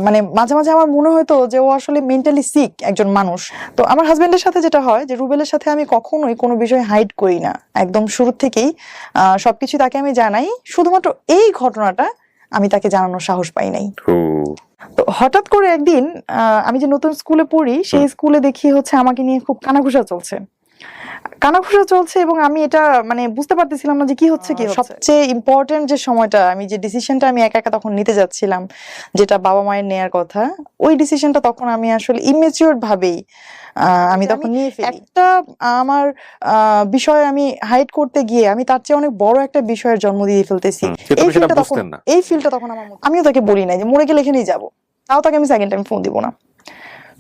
মানে মাঝে মাঝে আমার মনে হতো যে ও আসলে মেন্টালি সিক একজন মানুষ। তো আমার হাজবেন্ডের সাথে যেটা হয় যে রুবেলের সাথে আমি কখনোই কোনো বিষয় হাইড করি না, একদম শুরু থেকেই সবকিছু তাকে আমি জানাই। শুধুমাত্র এই ঘটনাটা আমি তাকে জানানোর সাহস পাই নাই। তো হঠাৎ করে একদিন আমি যে নতুন স্কুলে পড়ি সেই স্কুলে দেখি হচ্ছে আমাকে নিয়ে খুব কানাঘুষা চলছে এবং আমি এটা মানে বুঝতে পারতেছিলাম না যে কি হচ্ছে। সবচেয়ে ইম্পর্টেন্ট যে সময়টা, আমি যে ডিসিশনটা আমি একা একা তখন নিতে যাচ্ছিলাম, যেটা বাবা মায়ের নেয়ার কথা, ওই ডিসিশনটা তখন আমি আসলে ইমেচিউর ভাবেই আমি তখন নিয়ে ফেলি। একটা আমার বিষয় আমি হাইড করতে গিয়ে আমি তার চেয়ে অনেক বড় একটা বিষয়ের জন্ম দিয়ে ফেলতেছি। এই ফিলটা তখন আমিও তাকে বলি নাই যে মরে গেলে এখানেই যাবো, তাও তাকে আমি সেকেন্ড টাইম ফোন দিব না।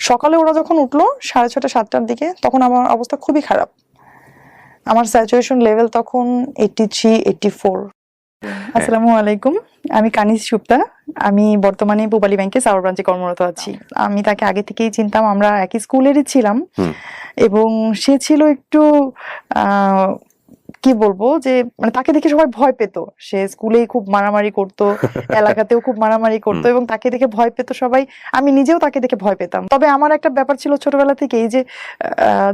সকালে ওরা যখন উঠলো 6:30 7টার দিকে, তখন আমার অবস্থা খুবই খারাপ। আমার স্যাচুরেশন লেভেল তখন 83 84। আসসালামু আলাইকুম, আমি কানিজ সুপ্তা। আমি বর্তমানে পূবালী ব্যাংকে সাউথ ব্রাঞ্চে কর্মরত আছি। আমি তাকে আগে থেকেই চিনতাম, আমরা একই স্কুলেরই ছিলাম এবং সে ছিল একটু কি বলবো যে মানে তাকে দেখে সবাই ভয় পেত। সে স্কুলেই খুব মারামারি করতো, এলাকাতেও খুব মারামারি করতো এবং তাকে দেখে ভয় পেত সবাই। আমি নিজেও তাকে দেখে ভয় পেতাম। তবে আমার একটা ব্যাপার ছিল ছোটবেলা থেকেই যে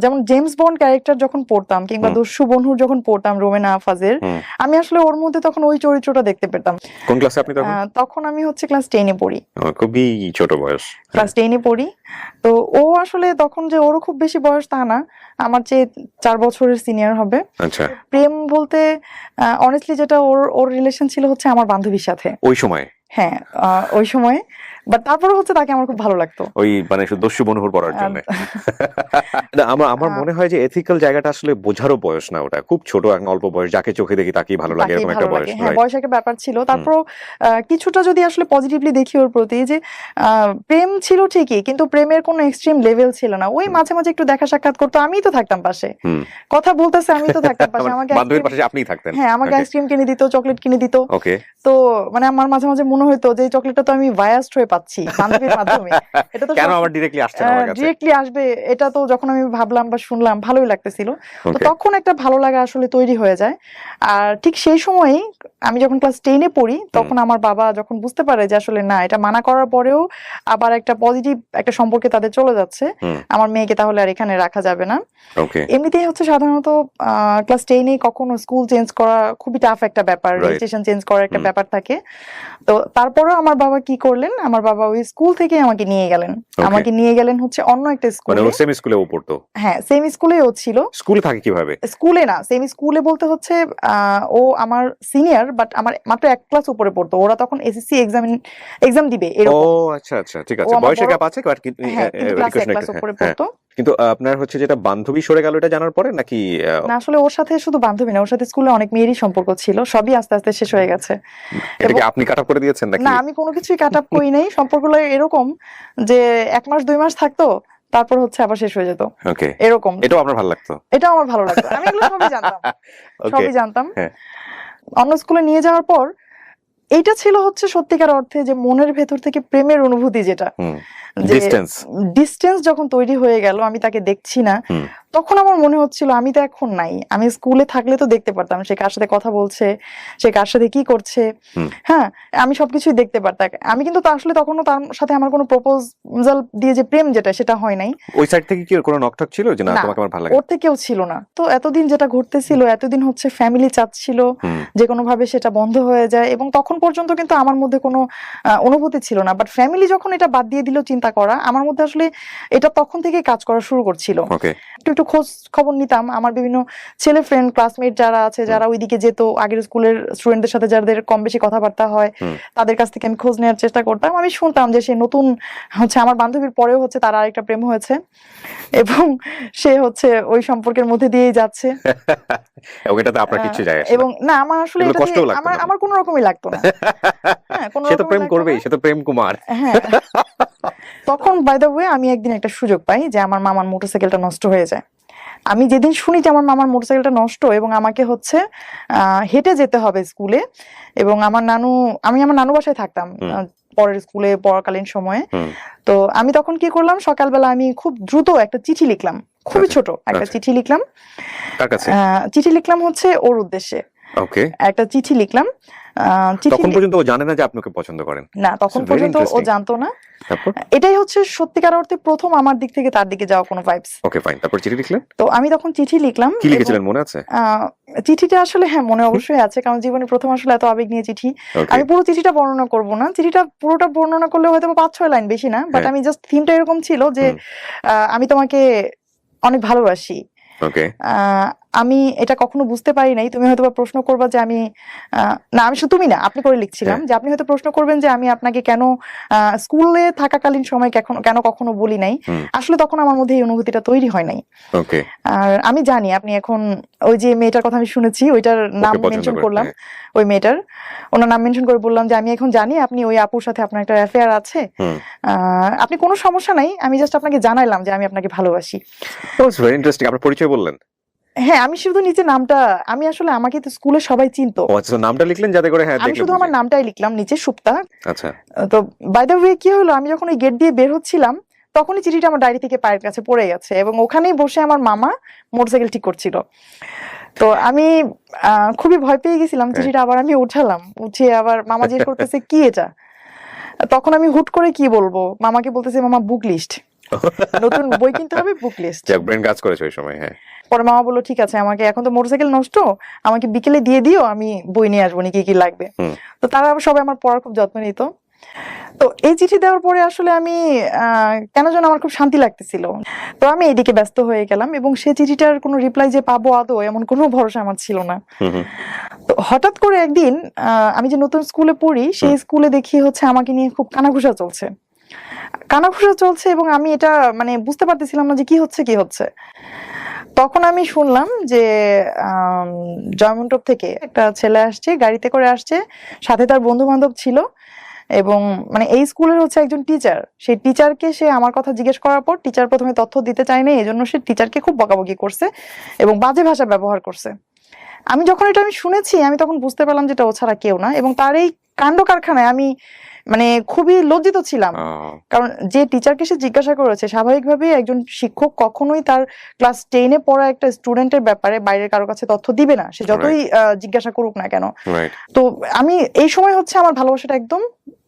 যেমন জেমস বন্ড ক্যারেক্টার যখন পড়তাম কিংবা দস্যু বন্ধুর যখন পড়তাম রোমেনা আফাজের, আমি আসলে ওর মধ্যে তখন ওই চরিত্রটা দেখতে পেতাম। কোন ক্লাসে আপনি তখন? তখন আমি হচ্ছে ক্লাস 10-এ পড়ি। খুবই ছোট বয়স। ক্লাস 10-এ পড়ি। তো ও আসলে তখন যে ওরও খুব বেশি বয়স তা না, আমার চেয়ে 4 বছরের সিনিয়র হবে। আচ্ছা। প্রেম বলতে অনেস্টলি যেটা ওর রিলেশন ছিল হচ্ছে আমার বান্ধবীর সাথে ওই সময়। হ্যাঁ, ওই সময়। বাট তারপরে হচ্ছে তাকে আমার খুব ভালো লাগতো, ওই মানে দস্যু বন্ধুর পড়ার জন্য। আমার মনে হয় যে এথিক্যাল জায়গাটা আসলে বোঝারও বয়স না, ওটা খুব ছোট অল্প বয়স, যাকে চোখে দেখি তাকেই ভালো লাগে এরকম একটা বয়স। হ্যাঁ, বয়স একটা ব্যাপার ছিল। তারপর কিছুটা যদি আসলে পজিটিভলি দেখি ওর প্রতি, যে প্রেম ছিল ঠিকই, কিন্তু প্রেমের কোনো এক্সট্রিম লেভেল ছিল না। ওই মাঝে মাঝে একটু দেখা সাক্ষাৎ করতো, আমিই তো থাকতাম পাশে, কথা বলতেছে আমি তো থাকতাম পাশে। আমাকে বান্ধবীর পাশে আপনিই থাকতেন? হ্যাঁ, আমাকে আইসক্রিম কিনে দিত, চকলেট কিনে দিত। ওকে। তো মানে আমার মাঝে মাঝে মনে হতো যে এই চকলেটটা তো আমি বায়াসড হয়ে পাচ্ছি বান্ধবীর মাধ্যমে, এটা তো কেন আমার ডিরেক্টলি আসছে না আমার কাছে? ডিরেক্টলি আসবে, এটা তো যখন আমি ভাবলাম বা শুনলাম ভালোই লাগতেছিল। তো তখন একটা ভালো লাগা আসলে তৈরি হয়ে যায়। আর ঠিক সেই সময়ই আমি যখন ক্লাস 10-এ পড়ি, তখন আমার বাবা যখন বুঝতে পারে যে আসলে না, এটা মানা করার পরেও আবার একটা পজিটিভ একটা সম্পর্কে তাদের চলে যাচ্ছে, আমার মেয়েকে তাহলে আর এখানে রাখা যাবে না। এমনিতেই হচ্ছে সাধারণত ক্লাস 10-এ কখনো স্কুল চেঞ্জ করা খুবই টাফ একটা ব্যাপার, রেজিস্ট্রেশন চেঞ্জ করার একটা ব্যাপার থাকে। তো তারপরেও আমার বাবা কি করলেন, আমার বাবা ওই স্কুল থেকে আমাকে নিয়ে গেলেন হচ্ছে অন্য একটা স্কুলে। মানে সেম স্কুলে ও পড়তো? হ্যাঁ, সেম স্কুলে ও ছিল। স্কুলে থাকে কিভাবে? স্কুলে না, সেম স্কুলে বলতে হচ্ছে ও আমার সিনিয়র, বাট আমার মাত্র 1 ক্লাস উপরে পড়তো। ওরা তখন এসএসসি এক্সাম দিবে এরকম। ও আচ্ছা আচ্ছা, ঠিক আছে, বয়সের গ্যাপ আছে, বাট ক্লাস উপরে পড়তো। কিন্তু আপনার হচ্ছে যেটা বান্ধবী সরে গেল, এটা জানার পরে নাকি? না, আসলে ওর সাথে শুধু বান্ধবী না, ওর সাথে স্কুলে অনেক মেয়েরই সম্পর্ক ছিল, সবই আস্তে আস্তে শেষ হয়ে গেছে। এটা কি আপনি কাট আপ করে দিয়েছেন নাকি? না, আমি কোনো কিছুই কাট আপ করি নাই। সম্পর্কগুলো এরকম যে 1 মাস 2 মাস থাকতো, তারপর হচ্ছে আবার শেষ হয়ে যেত, এরকম। এটাও আপনার ভালো লাগতো? এটাও আমার ভালো লাগতো, আমি এগুলো সবই জানতাম। অন্য স্কুলে নিয়ে যাওয়ার পর এইটা ছিল হচ্ছে সত্যিকার অর্থে যে মনের ভেতর থেকে প্রেমের অনুভূতি, যেটা ডিস্টেন্স যখন তৈরি হয়ে গেল, আমি তাকে দেখছি না, তখন আমার মনে হচ্ছিল আমি তো এখন নাই। আমি স্কুলে থাকলে তো দেখতে পারতাম সে কার সাথে কথা বলছে, সে কার সাথে কি করছে, হ্যাঁ, আমি সবকিছুই দেখতে পারতাম। আমি কিন্তু আসলে তখনও তার সাথে আমার কোনো প্রপোজাল দিয়ে যে প্রেম, যেটা সেটা হয় নাই। ওই সাইড থেকে কি কোনো নকটক ছিল যে না তোমাকে আমার ভালো লাগে? ওর থেকেও ছিল না। তো এতদিন যেটা ঘটতেছিল, এতদিন হচ্ছে ফ্যামিলি চাচ্ছিল যে কোনো ভাবে সেটা বন্ধ হয়ে যায়, এবং তখন পর্যন্ত কিন্তু আমার মধ্যে কোনো অনুভূতি ছিল না। বাট ফ্যামিলি যখন এটা বাদ দিয়ে দিল চিন্তা করা, আমার মধ্যে আসলে এটা তখন থেকে কাজ করা শুরু করছিল। একটু খোঁজ খবর নিতাম, আমার বিভিন্ন ছেলে ফ্রেন্ড ক্লাসমেট যারা আছে, যারা ওইদিকে যেত, আগের স্কুলের স্টুডেন্টদের সাথে যাদের কম বেশি কথাবার্তা হয়, তাদের কাছ থেকে আমি খোঁজ নেওয়ার চেষ্টা করতাম। আমি শুনতাম যে সে নতুন হচ্ছে আমার বান্ধবীর পরেও হচ্ছে তার আরেকটা প্রেম হয়েছে এবং সে হচ্ছে ওই সম্পর্কের মধ্যে দিয়েই যাচ্ছে। ওইটাতে আপনার কিছু যায় আসে না? এবং না, আমার আসলে আমার কোনো রকমই লাগতো না। হ্যাঁ, সে তো প্রেম করবেই, সে তো প্রেম কুমার। হ্যাঁ, তখন বাই দ্য ওয়ে আমি একদিন একটা সুযোগ পাই যে আমার মামার মোটরসাইকেলটা নষ্ট হয়ে যায়। আমি যেদিন শুনি যে আমার মামার মোটরসাইকেলটা নষ্ট এবং আমাকে হচ্ছে হেঁটে যেতে হবে স্কুলে, এবং আমি আমার নানু বাসায় থাকতাম পরের স্কুলে পড়াকালীন সময়ে। তো আমি তখন কি করলাম, সকালবেলা আমি খুব দ্রুত একটা চিঠি লিখলাম, খুবই ছোট একটা চিঠি লিখলাম। কার কাছে? চিঠি লিখলাম হচ্ছে ওর উদ্দেশ্যে। ওকে, একটা চিঠি লিখলাম। তখন পর্যন্ত ও জানে না যে আপনি ওকে পছন্দ করেন? না, তখন Very পর্যন্ত ও interesting. জানতো না। তারপর? এটাই হচ্ছে সত্যিকার অর্থে প্রথম আমার দিক থেকে তার দিকে যাওয়া কোনো ভাইবস। ওকে, ফাইন। তারপর চিঠি লিখলেন? তো আমি তখন চিঠি লিখলাম। কি লিখেছিলেন মনে আছে? চিঠিটা আসলে হ্যাঁ মনে অবশ্যই আছে, কারণ জীবনে প্রথম আসলে এত আবেগ নিয়ে চিঠি। Okay. আমি পুরো চিঠিটা বর্ণনা করব না, চিঠিটা পুরোটা বর্ণনা করলে হয়তো 5-6 লাইন, বেশি না, বাট হ্যাঁ। আমি জাস্ট থিমটা এরকম ছিল যে আমি তোমাকে অনেক ভালোবাসি। ওকে, আমি এটা কখনো বুঝতে পারি নাই, তুমি হয়তো প্রশ্ন করবা যে আমি না, আমি শুধু তুমি না, আপনি করে লিখছিলাম যে আপনি হয়তো প্রশ্ন করবেন যে আমি আপনাকে কেন স্কুলে থাকাকালীন সময় কেন কখনো বলি নাই। আসলে তখন আমার মধ্যে এই অনুভূতিটা তৈরি হয় নাই। ওকে, আর আমি জানি আপনি এখন ওই যে মেয়েটার কথা আমি শুনেছি, ওইটার নাম মেনশন করলাম, ওই মেয়েটার ওনার নাম মেনশন করে বললাম যে আমি এখন জানি আপনি ওই আপুর সাথে আপনার একটা অ্যাফেয়ার আছে, আপনি কোনো সমস্যা নাই, আমি জাস্ট আপনাকে জানাইলাম যে আমি আপনাকে ভালোবাসি। Very interesting. আপনার পরিচয় বললেন? হ্যাঁ, আমি শুধু নিচে নামটা, আমি আসলে আমাকে তো স্কুলে সবাই চিনতো। ও আচ্ছা, নামটা লিখলেন যাতে করে হ্যাঁ আমি দেখলে শুধু আমার নামটাই লিখলাম নিচে, সুপ্তা। আচ্ছা, তো বাই দ্য ওয়ে কি হলো, আমি যখন ওই গেট দিয়ে বের হচ্ছিলাম তখনই চিঠিটা আমার ডায়েরি থেকে পায়ের কাছে পড়ে গেছে, এবং ওখানেই বসে আমার মামা মোটরসাইকেল ঠিক করছিল। তো আমি খুবই ভয় পেয়ে গেছিলাম। চিঠিটা আবার আমি উঠালাম, উঠিয়ে আবার মামা জিজ্ঞেস করতেছে কি এটা। তখন আমি হুট করে কি বলবো, মামাকে বলতেছে মামা বুক লিস্ট, নতুন বই কিনতে হবে, বুক লিস্ট। ব্রেন কাজ করেছে ওই সময়। হ্যাঁ, পরে মামা বললো ঠিক আছে, আমাকে এখন তো মোটরসাইকেল নষ্ট, আমাকে বিকেলে দিয়ে দিও, আমি বই নিয়ে আসবো, কি কি লাগবে। তো তারা আবার সবাই আমার পড়ার খুব যত্ন নিত। তো এই চিঠি দেওয়ার পরে আসলে আমি কেন যেন আমার খুব শান্তি লাগতেছিল। তো আমি এদিকে ব্যস্ত হয়ে গেলাম, এবং সেই চিঠিটার কোনো রিপ্লাই যে পাবো আদৌ এমন কোনো ভরসা আমার ছিল না। তো হঠাৎ করে একদিন আমি যে নতুন স্কুলে পড়ি, সেই স্কুলে দেখি হচ্ছে আমাকে নিয়ে খুব কানাঘুষা চলছে, এবং আমি এটা মানে বুঝতে পারতেছিলাম না যে কি হচ্ছে। তখন আমি শুনলাম যে জয়মন্টপ থেকে একটা ছেলে আসছে, গাড়িতে করে আসছে, সাথে তার বন্ধু বান্ধব ছিল, এবং মানে এই স্কুলের হচ্ছে একজন টিচার। সেই টিচারকে সে আমার কথা জিজ্ঞেস করার পর টিচার প্রথমে তথ্য দিতে চায়নি, এই জন্য সে টিচারকে খুব বকাবকি করছে এবং বাজে ভাষা ব্যবহার করছে। আমি যখন এটা শুনেছি, আমি তখন বুঝতে পারলাম যে এটা ও ছাড়া কেউ না, এবং তার এই কাণ্ড কারখানায় আমি মানে খুবই লজ্জিত ছিলাম। কারণ যে টিচারকে সে জিজ্ঞাসা করেছে, স্বাভাবিকভাবে একজন শিক্ষক কখনোই তার ক্লাস 10-এ পড়া একটা স্টুডেন্টের ব্যাপারে বাইরের কারো কাছে তথ্য দিবে না, সে যতই জিজ্ঞাসা করুক না কেন। তো আমি এই সময় হচ্ছে আমার ভালোবাসাটা একদম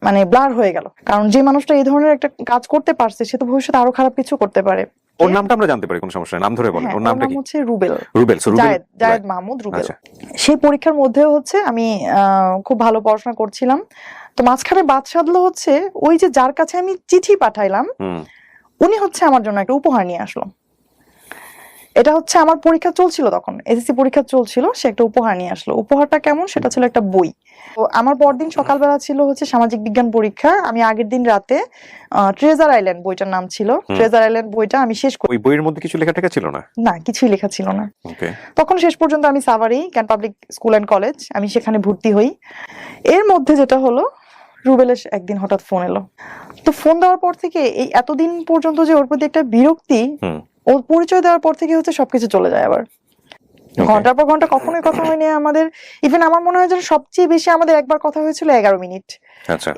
মানে ব্লার হয়ে গেল, কারণ যে মানুষটা এই ধরনের একটা কাজ করতে পারছে সে তো ভবিষ্যতে আরো খারাপ কিছু করতে পারে। ওর নামটা আমরা জানতে পারি? কোনো সমস্যা নেই, নাম ধরে বলেন। ওর নামটা কি? হচ্ছে রুবেল। জায়েদ মাহমুদ রুবেল। সেই পরীক্ষার মধ্যেও হচ্ছে আমি খুব ভালো পড়াশোনা করছিলাম। তো মাঝখানে বাদ সাধলো হচ্ছে ওই যে যার কাছে আমি চিঠি পাঠাইলাম, উনি হচ্ছে আমার জন্য একটা উপহার নিয়ে আসলো। এটা হচ্ছে আমার পরীক্ষা চলছিল, তখন এসএসসি পরীক্ষা চলছিল, সে একটা উপহার নিয়ে আসলো। উপহারটা কেমন, সেটা ছিল একটা বই। তো আমার পরদিন সকালবেলা ছিল হচ্ছে সামাজিক বিজ্ঞান পরীক্ষা। আমি আগের দিন রাতে ট্রেজার আইল্যান্ড বইটার নাম ছিল, ট্রেজার আইল্যান্ড বইটা আমি শেষ করি। ওই বইয়ের মধ্যে কিছু লেখা ছিল না? না, কিছুই লেখা ছিল না। তখন শেষ পর্যন্ত আমি সাভারি ক্যান পাবলিক স্কুল অ্যান্ড কলেজ, আমি সেখানে ভর্তি হই। এর মধ্যে যেটা হলো, রুবেলের একদিন হঠাৎ ফোন এলো। তো ফোন দেওয়ার পর থেকে এই এতদিন পর্যন্ত যে ওর প্রতি একটা বিরক্তি, ওর পরিচয় দেওয়ার পর থেকে হচ্ছে সবকিছু চলে যায় আবার। ঘন্টার পর ঘন্টা কখনোই কথা হয়নি আমাদের। ইভেন আমার মনে হয় যে সবচেয়ে বেশি আমাদের একবার কথা হয়েছিল 11 মিনিট।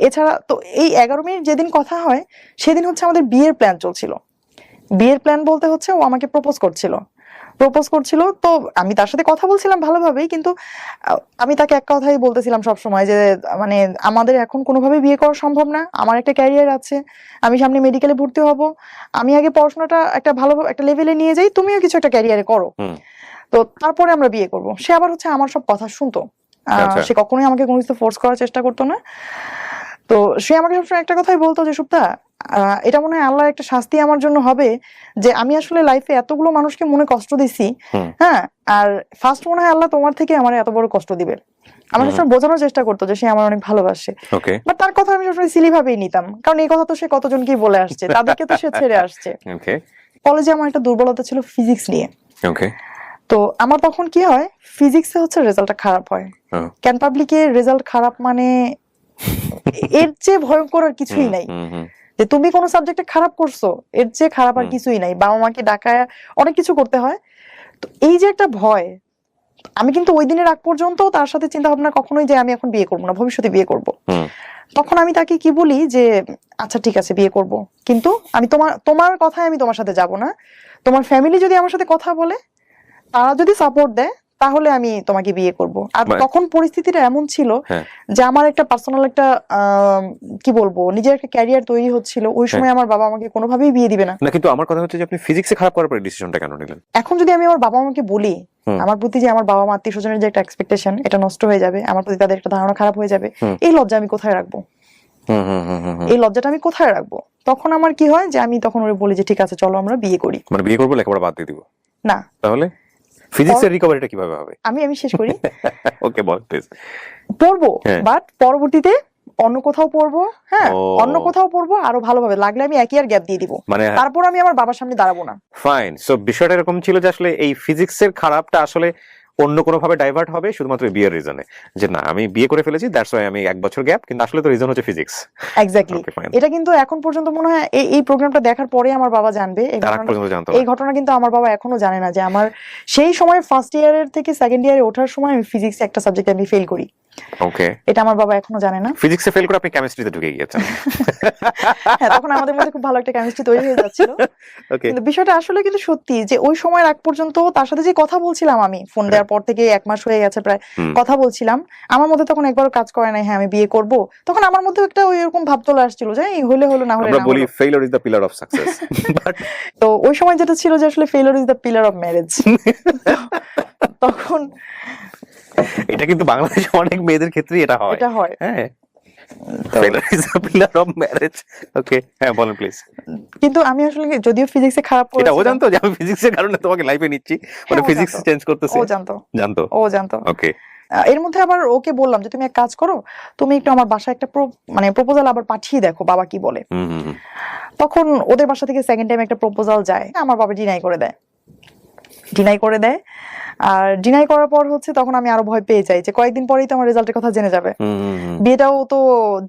এছাড়া তো এই 11 মিনিট যেদিন কথা হয় সেদিন হচ্ছে আমাদের বিয়ের প্ল্যান চলছিল। বিয়ের প্ল্যান বলতে হচ্ছে ও আমাকে প্রপোজ করছিল। তো আমি তার সাথে কথা বলছিলাম ভালোভাবেই, কিন্তু আমি তাকে এক কথাই বলতেছিলাম সবসময় যে মানে আমাদের এখন কোনোভাবে বিয়ে করা সম্ভব না, আমার একটা ক্যারিয়ার আছে, আমি সামনে মেডিকেলে ভর্তি হব, আমি আগে পড়াশোনাটা একটা ভালো একটা লেভেলে নিয়ে যাই, তুমিও কিছু একটা ক্যারিয়ারে করো, তো তারপরে আমরা বিয়ে করব। সে আবার হচ্ছে আমার সব কথা শুনতো, সে কখনোই আমাকে কোনো কিছু ফোর্স করার চেষ্টা করতো না। তো সে আমাকে সবসময় একটা কথাই বলতো যে সুপ্তা, এটা মনে হয় আল্লাহর একটা শাস্তি আমার জন্য হবে যে আমি আসলে লাইফে এতগুলো মানুষকে মনে কষ্ট দিছি, হ্যাঁ, আর ফার্স্ট মনে হয় আল্লাহ তোমার থেকে আমার এত বড় কষ্ট দিবে। আমার সবসময় বোঝানোর চেষ্টা করতো যে সে আমার অনেক ভালোবাসে, বাট তার কথা আমি সবসময় সিলি ভাবেই নিতাম, কারণ এই কথা তো সে কতজনকেই বলে আসছে, তাদেরকে তো সে ছেড়ে আসছে। কলেজে আমার একটা দুর্বলতা ছিল ফিজিক্স নিয়ে। তো আমার তখন কি হয়, ফিজিক্সে হচ্ছে রেজাল্টটা খারাপ হয়, ক্যান পাবলিকে রেজাল্ট খারাপ মানে এর চেয়ে ভয়ঙ্কর আর কিছুই নাই। যে তুমি কোনো সাবজেক্টে খারাপ করছো, এর চেয়ে খারাপ আর কিছুই নাই। বাবা মাকে ডাকায় অনেক কিছু করতে হয়। তো এই যে একটা ভয়, আমি কিন্তু ওই দিনের আগ পর্যন্ত তার সাথে চিন্তা ভাবনা কখনোই যে আমি এখন বিয়ে করবো না, ভবিষ্যতে বিয়ে করব। তখন আমি তাকে কি বলি যে আচ্ছা ঠিক আছে বিয়ে করব, কিন্তু আমি তোমার কথায় আমি তোমার সাথে যাব না, তোমার ফ্যামিলি যদি আমার সাথে কথা বলে, তারা যদি সাপোর্ট দেয় তাহলে আমি তোমাকে বিয়ে করব। আর তখন পরিস্থিতিটা এমন ছিল হ্যাঁ। যে আমার একটা পার্সোনাল একটা কি বলবো নিজের একটা ক্যারিয়ার তৈরি হচ্ছিল, ওই সময় আমার বাবা আমাকে কোনোভাবেই বিয়ে দিবে না। না, কিন্তু আমার কথা হচ্ছে যে আপনি ফিজিক্সে খারাপ করার পরে ডিসিশনটা কেন নিলেন? এখন যদি আমি আমার বাবা মাকে বলি আমার প্রতি যে আমার বাবা মা আত্মীয় স্বজনের যে একটা এক্সপেকটেশন, এটা নষ্ট হয়ে যাবে, আমার প্রতি তাদের একটা ধারণা খারাপ হয়ে যাবে, এই লজ্জা আমি কোথায় রাখবো? এই লজ্জাটা আমি কোথায় রাখবো? তখন আমার কি হয় যে আমি তখন ওরে বলি যে ঠিক আছে চলো আমরা বিয়ে করি। মানে বিয়ে করবো, লেখাপড়া বাদ দিয়ে দিব? না। তাহলে ফিজিক্সের রিকভারিটা কিভাবে হবে? আমি শেষ করি। ওকে, বল প্লিজ। পড়বো, বাট পরবর্তীতে অন্য কোথাও পড়বো। হ্যাঁ, অন্য কোথাও পড়বো, আরো ভালোভাবে, লাগলে আমি এক ইয়ার গ্যাপ দিয়ে দিব, মানে তারপর আমি আমার বাবার সামনে দাঁড়াবো না। ফাইন। সো বিষয়টা এরকম ছিল যে আসলে এই ফিজিক্সের খারাপটা আসলে অন্য কোনো ভাবে ডাইভার্ট হবে শুধুমাত্র বিয়ের রিজনে, যে না আমি বিয়ে করে ফেলেছি, দ্যাটস ওয়াই আমি 1 বছর গ্যাপ, কিন্তু আসলে তো রিজন হচ্ছে ফিজিক্স। এক্স্যাক্টলি। এটা কিন্তু এখন পর্যন্ত মনে হয় এই প্রোগ্রামটা দেখার পরে আমার বাবা জানবে। এই ঘটনা কিন্তু আমার বাবা এখনো জানে না যে আমার সেই সময় ফার্স্ট ইয়ারের থেকে সেকেন্ড ইয়ারে ওঠার সময় আমি ফিজিক্স একটা সাবজেক্টে আমি ফেল করি। ওকে, এটা আমার বাবা এখনো জানে না। ফিজিক্সে ফেল করে আপনি কেমিস্ট্রিতে ঢুকে গিয়েছেন। হ্যাঁ, তখন আমাদের মধ্যে খুব ভালো একটা কেমিস্ট্রি তৈরি হয়ে যাচ্ছিল। কিন্তু বিষয়টা আসলে কিন্তু সত্যি যে ওই সময়ের আগ পর্যন্ত তার সাথে যে কথা বলছিলাম, আমি ফোন দেওয়ার পর থেকে 1 মাস হয়ে গেছে প্রায় কথা বলছিলাম, আমার মধ্যে তখন একবারও কাজ করে নাই হ্যাঁ আমি বিয়ে করব। তখন আমার মধ্যে একটা ওই এরকম ভাব চলে আসছিল যে হলে হলো, না হলে আমরা বলি failure is the pillar of success. তো ওই সময় যেটা ছিল যে আসলে failure is the pillar of marriage. তখন এটা কিন্তু বাংলাদেশে অনেক মেয়েদের ক্ষেত্রে এটা হয়। হ্যাঁ, failure is the pillar of marriage. Okay, হ্যাঁ বলেন প্লিজ। কিন্তু আমি আসলে যদিও ফিজিক্সে খারাপ করেছি, এটা ও জানতো যে আমি ফিজিক্সের কারণে তোমাকে লাইফে নিচ্ছি, মানে ফিজিক্স চেঞ্জ করতেছে? ও জানতো। ওকে। এর মধ্যে আবার ওকে বললাম যে তুমি এক কাজ করো, তুমি একটু আমার বাসায় একটা মানে প্রপোজাল আবার পাঠিয়ে দেখো বাবা কি বলে। তখন ওদের বাসা থেকে সেকেন্ড টাইম একটা প্রপোজাল যায়, আমার বাবা ডিনাই করে দেয়। আর ডিনাই করার পর হচ্ছে তখন আমি আরো ভয় পেয়ে যাই যে কয়েকদিন পরেই তো আমার রেজাল্টের কথা জেনে যাবে, বিয়েটাও তো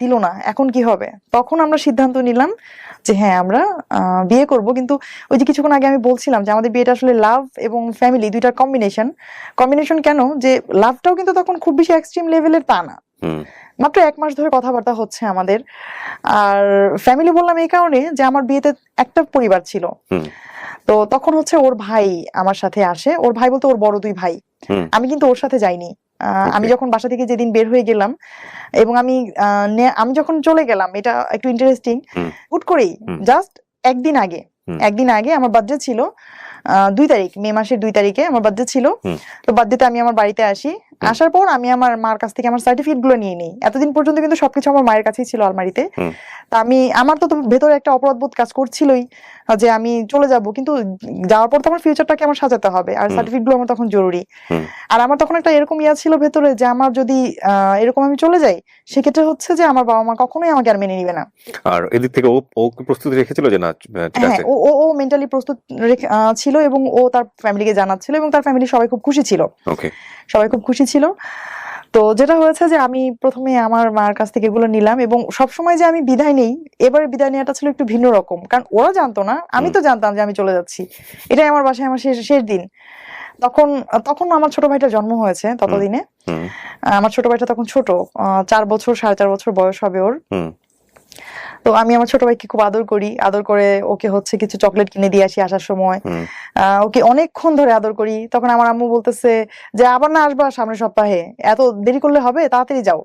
দিল না, এখন কি হবে? তখন আমরা সিদ্ধান্ত নিলাম যে হ্যাঁ আমরা বিয়ে করব। কিন্তু ওই যে কিছুক্ষণ আগে আমি বলছিলাম যে আমাদের বিয়েটা আসলে লাভ এবং ফ্যামিলি দুইটার কম্বিনেশন কেন, যে লাভটাও কিন্তু তখন খুব বেশি এক্সট্রিম লেভেলের তা না, মাত্র 1 মাস ধরে কথাবার্তা হচ্ছে আমাদের। আর ফ্যামিলি বললাম এই কারণে যে আমার বিয়েতে একটা পরিবার ছিল, তো তখন হচ্ছে ওর ভাই আমার সাথে আসে, ওর ভাই বলতে ওর বড় 2 ভাই। আমি কিন্তু ওর সাথে যাইনি। আমি যখন বাসা থেকে যেদিন বের হয়ে গেলাম এবং আমি যখন চলে গেলাম, এটা একটু ইন্টারেস্টিং, হুট করেই জাস্ট একদিন আগে আমার বার্থডে ছিল, 2 তারিখ, মে মাসের 2 তারিখে আমার বার্থডে ছিল। তো বার্থডেতে আমি আমার বাড়িতে আসি, আসার পর আমি আমার মার কাছ থেকে আমার সার্টিফিকেট গুলো নিয়ে নিই। এতদিন পর্যন্ত কিন্তু সবকিছু আমার মায়ের কাছেই ছিল আলমারিতে। তা আমার তো ভেতরে একটা অপরাধ বোধ কাজ করছিলই যে আমি চলে যাব, কিন্তু যাওয়ার পর তো আমার ফিউচারটাকে আমার সাজাতে হবে, আর সার্টিফিকেট গুলো আমার তখন জরুরি। আর আমার তখন একটা এরকম ছিল ভেতরে যে আমার যদি এরকম আমি চলে যাই, সেক্ষেত্রে হচ্ছে যে আমার বাবা মা কখনোই আমাকে আর মেনে নিবে না। আর এদিক থেকে ও প্রস্তুতি রেখেছিল যে না ঠিক আছে? ও মেন্টালি প্রস্তুত ছিল এবং ও তার ফ্যামিলিকে জানাচ্ছিল এবং তার ফ্যামিলি সবাই খুব খুশি ছিল। সবাই খুব খুশি ছিল। তো যেটা হয়েছে যে আমি প্রথমে আমার মার কাছ থেকে এগুলো নিলাম, এবং সবসময় যে আমি বিদায় নেই, এবারে বিদায় নেওয়াটা ছিল একটু ভিন্ন রকম, কারণ ওরা জানতো না, আমি তো জানতাম যে আমি চলে যাচ্ছি। এটাই আমার বাসায় আমার শেষ দিন। তখন আমার ছোট ভাইটার জন্ম হয়েছে ততদিনে। আমার ছোট ভাইটা তখন ছোট, 4 বছর 4.5 বছর বয়স হবে ওর। তো আমি আমার ছোট ভাইকে খুব আদর করে ওকে হচ্ছে কিছু চকলেট কিনে দিয়ে আসি আসার সময়, ওকে অনেকক্ষণ ধরে আদর করি। তখন আমার আম্মু বলতেছে যে আবার না আসবা সামনের সপ্তাহে, এত দেরি করলে হবে, তাড়াতাড়ি যাও।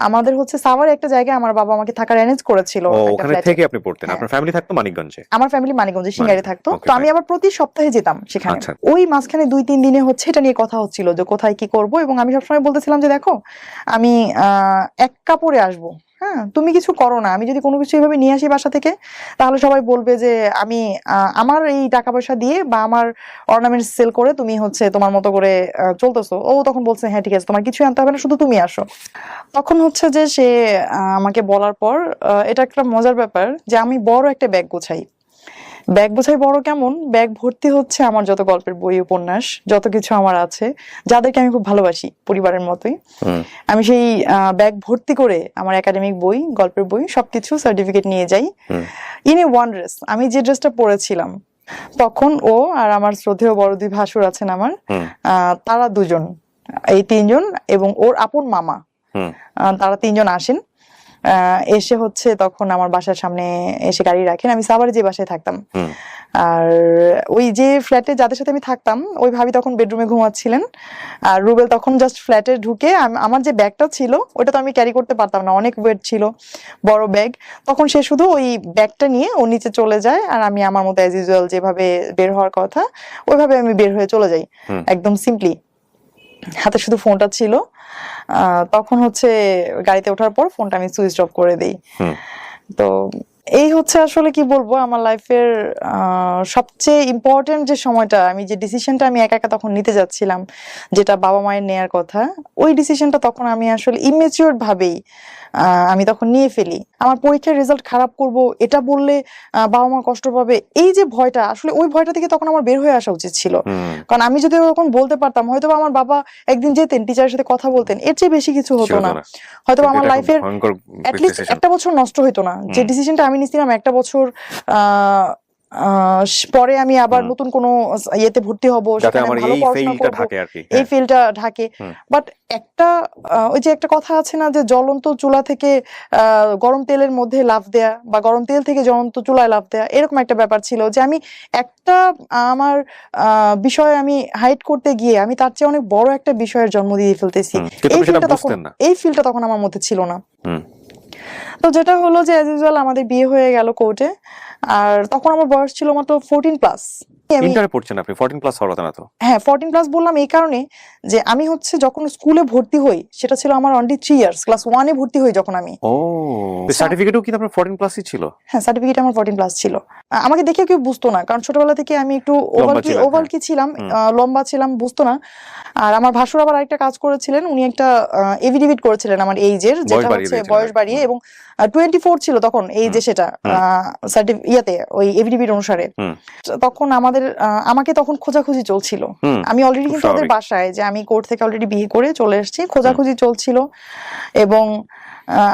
আমাদের হচ্ছে সাভারে একটা জায়গায় আমার বাবা আমাকে থাকার অ্যারেঞ্জ করেছিল। ওখানে থেকে আপনি পড়তেন? আপনার ফ্যামিলি থাকতো মানিকগঞ্জে? আমার ফ্যামিলি মানিকগঞ্জে সিঙ্গারে থাকতো। তো আমি আবার প্রতি সপ্তাহে যেতাম সেখানে। ওই মাঝখানে 2-3 দিনে হচ্ছে এটা নিয়ে কথা হচ্ছিল যে কোথায় কি করব, এবং আমি সবসময় বলতেছিলাম যে দেখো আমি 1 কাপড়ে আসবো, হ্যাঁ তুমি কিছু করো না, আমি যদি কোনো কিছু এভাবে নিয়ে আসি বাসা থেকে, তাহলে সবাই বলবে যে আমি আমার এই টাকা পয়সা দিয়ে বা আমার অর্নামেন্টস সেল করে তুমি হচ্ছে তোমার মতো করে চলতেছো। ও তখন বলছে হ্যাঁ ঠিক আছে, তোমার কিছু আনতে হবে না, শুধু তুমি আসো। তখন হচ্ছে যে সে আমাকে বলার পর এটা একটা মজার ব্যাপার যে আমি বড় একটা ব্যাগ গোছাই বড় কেমন, ব্যাগ ভর্তি হচ্ছে আমার যত গল্পের বই উপন্যাস যত কিছু আমার আছে, যাদেরকে আমি খুব ভালোবাসি পরিবারের মতোই। আমি সেই ব্যাগ ভর্তি করে আমার একাডেমিক বই, গল্পের বই, সবকিছু সার্টিফিকেট নিয়ে যাই। ইন এ ওয়ান ড্রেস, আমি যে ড্রেসটা পরেছিলাম তখন ও আর আমার শ্রদ্ধেয় বড় 2 ভাসুর আছেন আমার, তারা 2 জন, এই 3 জন এবং ওর আপন মামা, তারা 3 জন আসেন। এসে হচ্ছে তখন আমার বাসার সামনে এসে গাড়ি রাখেন। আমি সাভারে যে বাসায় থাকতাম, আর ওই যে ফ্ল্যাটে যাদের সাথে আমি থাকতাম ওই ভাবি তখন বেডরুমে ঘুমাচ্ছিলেন, আর রুবেল তখন জাস্ট ফ্ল্যাটে ঢুকে আমার যে ব্যাগটা ছিল ওটা তো আমি ক্যারি করতে পারতাম না, অনেক ওয়েট ছিল, বড় ব্যাগ। তখন সে শুধু ওই ব্যাগটা নিয়ে ও নিচে চলে যায়, আর আমি আমার মতো অ্যাজ ইউজুয়াল যেভাবে বের হওয়ার কথা ওইভাবে আমি বের হয়ে চলে যাই, একদম সিম্পলি। হাতে শুধু ফোনটা ছিল। তখন হচ্ছে গাড়িতে ওঠার পর ফোনটা আমি সুইচ অফ করে দিই। তো এই হচ্ছে আসলে কি বলবো, আমার লাইফের সবচেয়ে ইম্পর্টেন্ট যে সময়টা, আমি যে ডিসিশনটা আমি একা একা তখন নিতে যাচ্ছিলাম, যেটা বাবা মায়ের নেয়ার কথা, ওই ডিসিশনটা তখন আমি আসলে ইমেচিওর ভাবেই আমি তখন নিয়ে ফেলি। আমার পরীক্ষার রেজাল্ট খারাপ করব এটা বললে বাবা মা কষ্ট পাবে, এই যে ভয়টা, আসলে ওই ভয়টা থেকে তখন আমার বের হয়ে আসা উচিত ছিল। কারণ আমি যদি তখন বলতে পারতাম, হয়তো আমার বাবা একদিন যেতেন টিচারের সাথে কথা বলতেন, এর চেয়ে বেশি কিছু হতো না। হয়তো আমার লাইফের অ্যাটলিস্ট একটা বছর নষ্ট হইতো না। যে ডিসিশনটা আমি নিছিলাম একটা বছর পরে আমি আবার নতুন কোনো ইয়েতে ভর্তি হব, সেখানে ভালো পড়াশোনা করব, এই ফিল্ডটা ঢাকে। বাট একটা ওই যে একটা কথা আছে না, যে জ্বলন্ত চুলা থেকে গরম তেলের মধ্যে লাফ দেয়া, বা গরম তেল থেকে জ্বলন্ত চুলায় লাফ দেয়া, এরকম একটা ব্যাপার ছিল যে আমি একটা আমার বিষয় আমি হাইড করতে গিয়ে আমি তার চেয়ে অনেক বড় একটা বিষয়ের জন্ম দিয়ে ফেলতেছি। এই ফিলটা তখন আমার মধ্যে ছিল না। তো যেটা হলো যে অ্যাজ ইউজুয়াল আমাদের বিয়ে হয়ে গেল কোর্টে, আর তখন আমার বয়স ছিল মাত্র 14+। ইন্টারে পড়ছেন আপনি? 14+ হওয়ার কথা না তো? হ্যাঁ, 14+ বললাম এই কারণে যে আমি হচ্ছে যখন স্কুলে ভর্তি হই সেটা ছিল আমার অনলি 3 ইয়ার্স, ক্লাস 1 এ ভর্তি হই যখন আমি। ও, সার্টিফিকেটও কি আপনার 14+ই ছিল? হ্যাঁ, সার্টিফিকেট আমার 14+ ছিল। আমাকে দেখে কেউ বুঝতো না, কারণ ছোটবেলা থেকে আমি একটু ওভালকি ছিলাম, লম্বা ছিলাম, বুঝতো না। আর আমার ভাসুর আবার আরেকটা কাজ করেছিলেন, উনি একটা এফিডেভিট করেছিলেন আমার এইজের, যেটা হচ্ছে বয়স বাড়িয়ে, এবং 24 ছিল তখন এই যে সেটা ইয়াতে ওই এফিডেভিট অনুসারে। তখন আমাকে তখন খোঁজাখুঁজি চলছিল। আমি অলরেডি কিন্তু ওদের বাসায়, যে আমি কোর্ট থেকে অলরেডি বিয়ে করে চলে এসেছি, খোঁজাখুঁজি চলছিল, এবং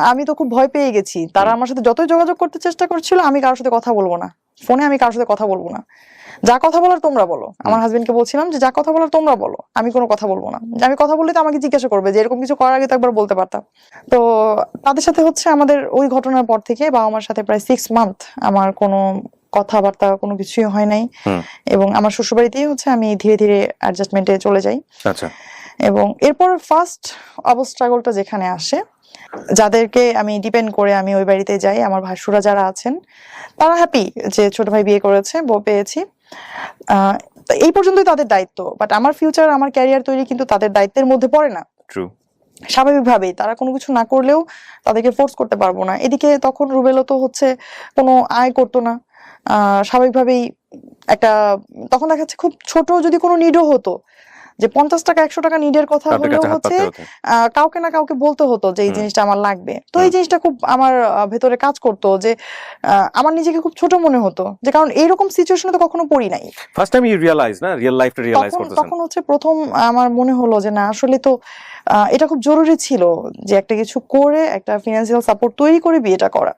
আমি তো খুব ভয় পেয়ে গেছি। তারা আমার সাথে যতই যোগাযোগ করতে চেষ্টা করছিল, আমি কারোর সাথে কথা বলবো না, ফোনে আমি কারোর সাথে কথা বলবো না, যা কথা বলার তোমরা বলো। আমার হাজবেন্ডকে বলছিলাম যে যা কথা বলার তোমরা বলো, আমি কোনো কথা বলবো না। আমি কথা বললে তো আমাকে জিজ্ঞাসা করবে, যে এরকম কিছু করার আগে তো একবার বলতে পারতাম। তো তাদের সাথে হচ্ছে আমাদের ওই ঘটনার পর থেকে বাবা মার সাথে প্রায় 6 মান্থ আমার কোনো কথাবার্তা কোনো কিছুই হয় নাই, এবং আমার শ্বশুরবাড়িতেই হচ্ছে আমি ধীরে ধীরে অ্যাডজাস্টমেন্টে চলে যাই। আচ্ছা। এবং এরপর ফার্স্ট স্ট্রাগলটা যেখানে আসে, যাদেরকে আমি ডিপেন্ড করে আমি ওই বাড়িতে যাই, আমার ভাসুরা যারা আছেন তারা হ্যাপি যে ছোট ভাই বিয়ে করেছে, বউ পেয়েছি, এই পর্যন্তই তাদের দায়িত্ব। বাট আমার ফিউচার, আমার ক্যারিয়ার তৈরি কিন্তু তাদের দায়িত্বের মধ্যে পড়ে না। স্বাভাবিকভাবেই তারা কোনো কিছু না করলেও তাদেরকে ফোর্স করতে পারবো না। এদিকে তখন রুবেলও তো হচ্ছে কোনো আয় করতো না, স্বাভাবিকভাবেই একটা তখন দেখা যাচ্ছে খুব ছোট যদি কোনো নিডও হতো, যে 50 টাকা 100 টাকা নিডের কথা হলেও হচ্ছে কাউকে না কাউকে বলতে হতো যে এই জিনিসটা আমার লাগবে। তো এই জিনিসটা খুব আমার ভেতরে কাজ করতো, যে আমার নিজেকে খুব ছোট মনে হতো, যে কারণ এইরকম সিচুয়েশনে তো কখনো পড়ি নাই। ফার্স্ট টাইম ইউ রিয়ালাইজ না, রিয়েল লাইফটা রিয়ালাইজ করতেছেন। তখন হচ্ছে প্রথম আমার মনে হলো যে না, আসলে তো এটা খুব জরুরি ছিল যে একটা কিছু করে একটা ফিনান্সিয়াল সাপোর্ট তৈরি করে বিয়েটা করা।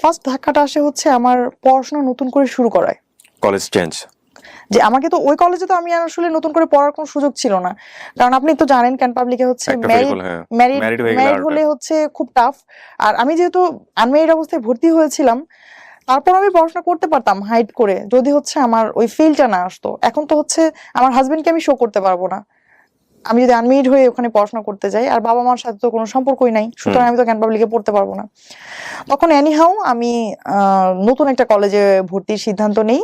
ফার্স্ট ধাক্কাটা আসে হচ্ছে আমার পড়াশোনা নতুন করে শুরু করায়, কলেজ চেঞ্জ। যে আমাকে তো ওই কলেজে তো আমি আসলে নতুন করে পড়ার কোনো সুযোগ ছিল না, কারণ আপনি তো জানেন ক্যান পাবলিকে হচ্ছে ম্যারিড হলে হচ্ছে খুব টাফ। আর আমি যেহেতু আনম্যারিড অবস্থায় ভর্তি হয়েছিলাম, তারপর আমি পড়াশোনা করতে পারতাম হাইড করে, যদি হচ্ছে আমার ওই ফিলটা না আসতো। এখন তো হচ্ছে আমার হাজবেন্ডকে আমি শো করতে পারবো না, আমি যদি আনম্যারিড হয়ে ওখানে পড়াশোনা করতে যাই, আর বাবা মার সাথে তো কোনো সম্পর্কই নাই, সুতরাং আমি তো ক্যান পাবলিকে পড়তে পারবো না। তখন এনিহাউ আমি নতুন একটা কলেজে ভর্তির সিদ্ধান্ত নেই।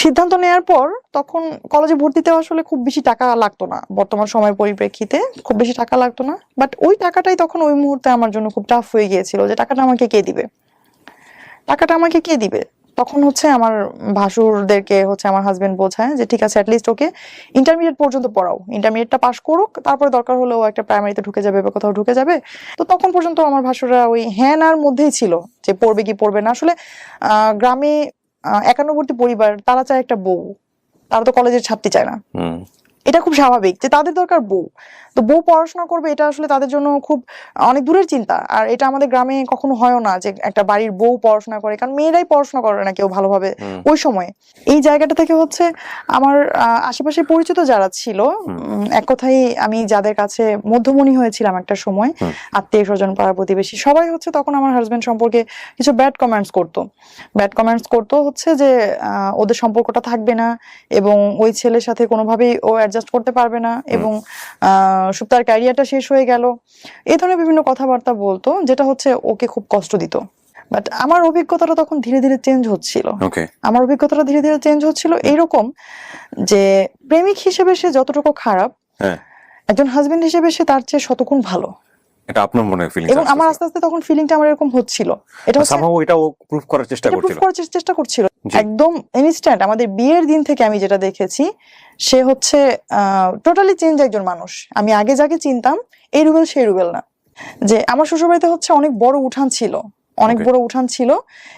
সিদ্ধান্ত নেওয়ার পর তখন কলেজে ভর্তিতে আসলে খুব বেশি টাকা লাগতো না, বর্তমান সময়ের পরিপ্রেক্ষিতে খুব বেশি টাকা লাগতো না। বাট ওই টাকাটাই তখন ওই মুহূর্তে আমার জন্য খুব টাফ হয়ে গিয়েছিল, যে টাকাটা আমাকে কে দিবে। তখন হচ্ছে আমার ভাসুরদেরকে হচ্ছে আমার হাজবেন্ড বোঝায় যে ঠিক আছে, অ্যাটলিস্ট ওকে ইন্টারমিডিয়েট পর্যন্ত পড়াও, ইন্টারমিডিয়েটটা পাস করুক, তারপরে দরকার হলে ও একটা প্রাইমারিতে ঢুকে যাবে বা কোথাও ঢুকে যাবে। তো তখন পর্যন্ত আমার ভাসুররা ওই হ্যাঁ নার মধ্যেই ছিল, যে পড়বে কি পড়বে না। আসলে গ্রামে একান্নবর্তী পরিবার, তারা চায় একটা বউ, তারা তো কলেজের ছাত্রী চায় না। এটা খুব স্বাভাবিক যে তাদের দরকার বউ, তো বউ পড়াশোনা করবে, এটা আসলে তাদের জন্য খুব অনেক দূরের চিন্তা। আর এটা আমাদের গ্রামে কখনো হয়ও না যে একটা বাড়ির বউ পড়াশোনা করে, কারণ মেয়েরাই পড়াশোনা করে না কেউ ভালোভাবে ওই সময়ে। এই জায়গাটা থেকে হচ্ছে আমার আশেপাশে পরিচিত যারা ছিল, এক কথাই আমি যাদের কাছে মধ্যমণি হয়েছিলাম একটা সময়, আত্মীয় স্বজন পাড়া প্রতিবেশী সবাই হচ্ছে তখন আমার হাজবেন্ড সম্পর্কে কিছু ব্যাড কমেন্টস করতো হচ্ছে যে ওদের সম্পর্কটা থাকবে না এবং ওই ছেলের সাথে কোনোভাবেই ও অ্যাডজাস্ট করতে পারবে না এবং তার ক্যারিয়ারটা শেষ হয়ে গেল, এই ধরনের বিভিন্ন কথাবার্তা বলতো, যেটা হচ্ছে ওকে খুব কষ্ট দিত। বাট আমার অভিজ্ঞতাটা তখন ধীরে ধীরে চেঞ্জ হচ্ছিল। এইরকম যে প্রেমিক হিসেবে সে যতটুকু খারাপ, একজন হাজবেন্ড হিসেবে সে তার চেয়ে শতগুণ ভালো। এটা আপনার মনে ফিলিং, এবং আমার আস্তে আস্তে তখন ফিলিংটা আমার এরকম হচ্ছিল, এটা ও প্রুফ করার চেষ্টা করছিল। একদম ইনস্ট্যান্ট আমাদের বিয়ের দিন থেকে আমি যেটা দেখেছি, সে হচ্ছে টোটালি চেঞ্জ একজন মানুষ। আমি আগে যাকে চিনতাম এই রুবেল সেই রুবেল না। যে আমার শ্বশুরবাড়িতে হচ্ছে অনেক বড় উঠান ছিল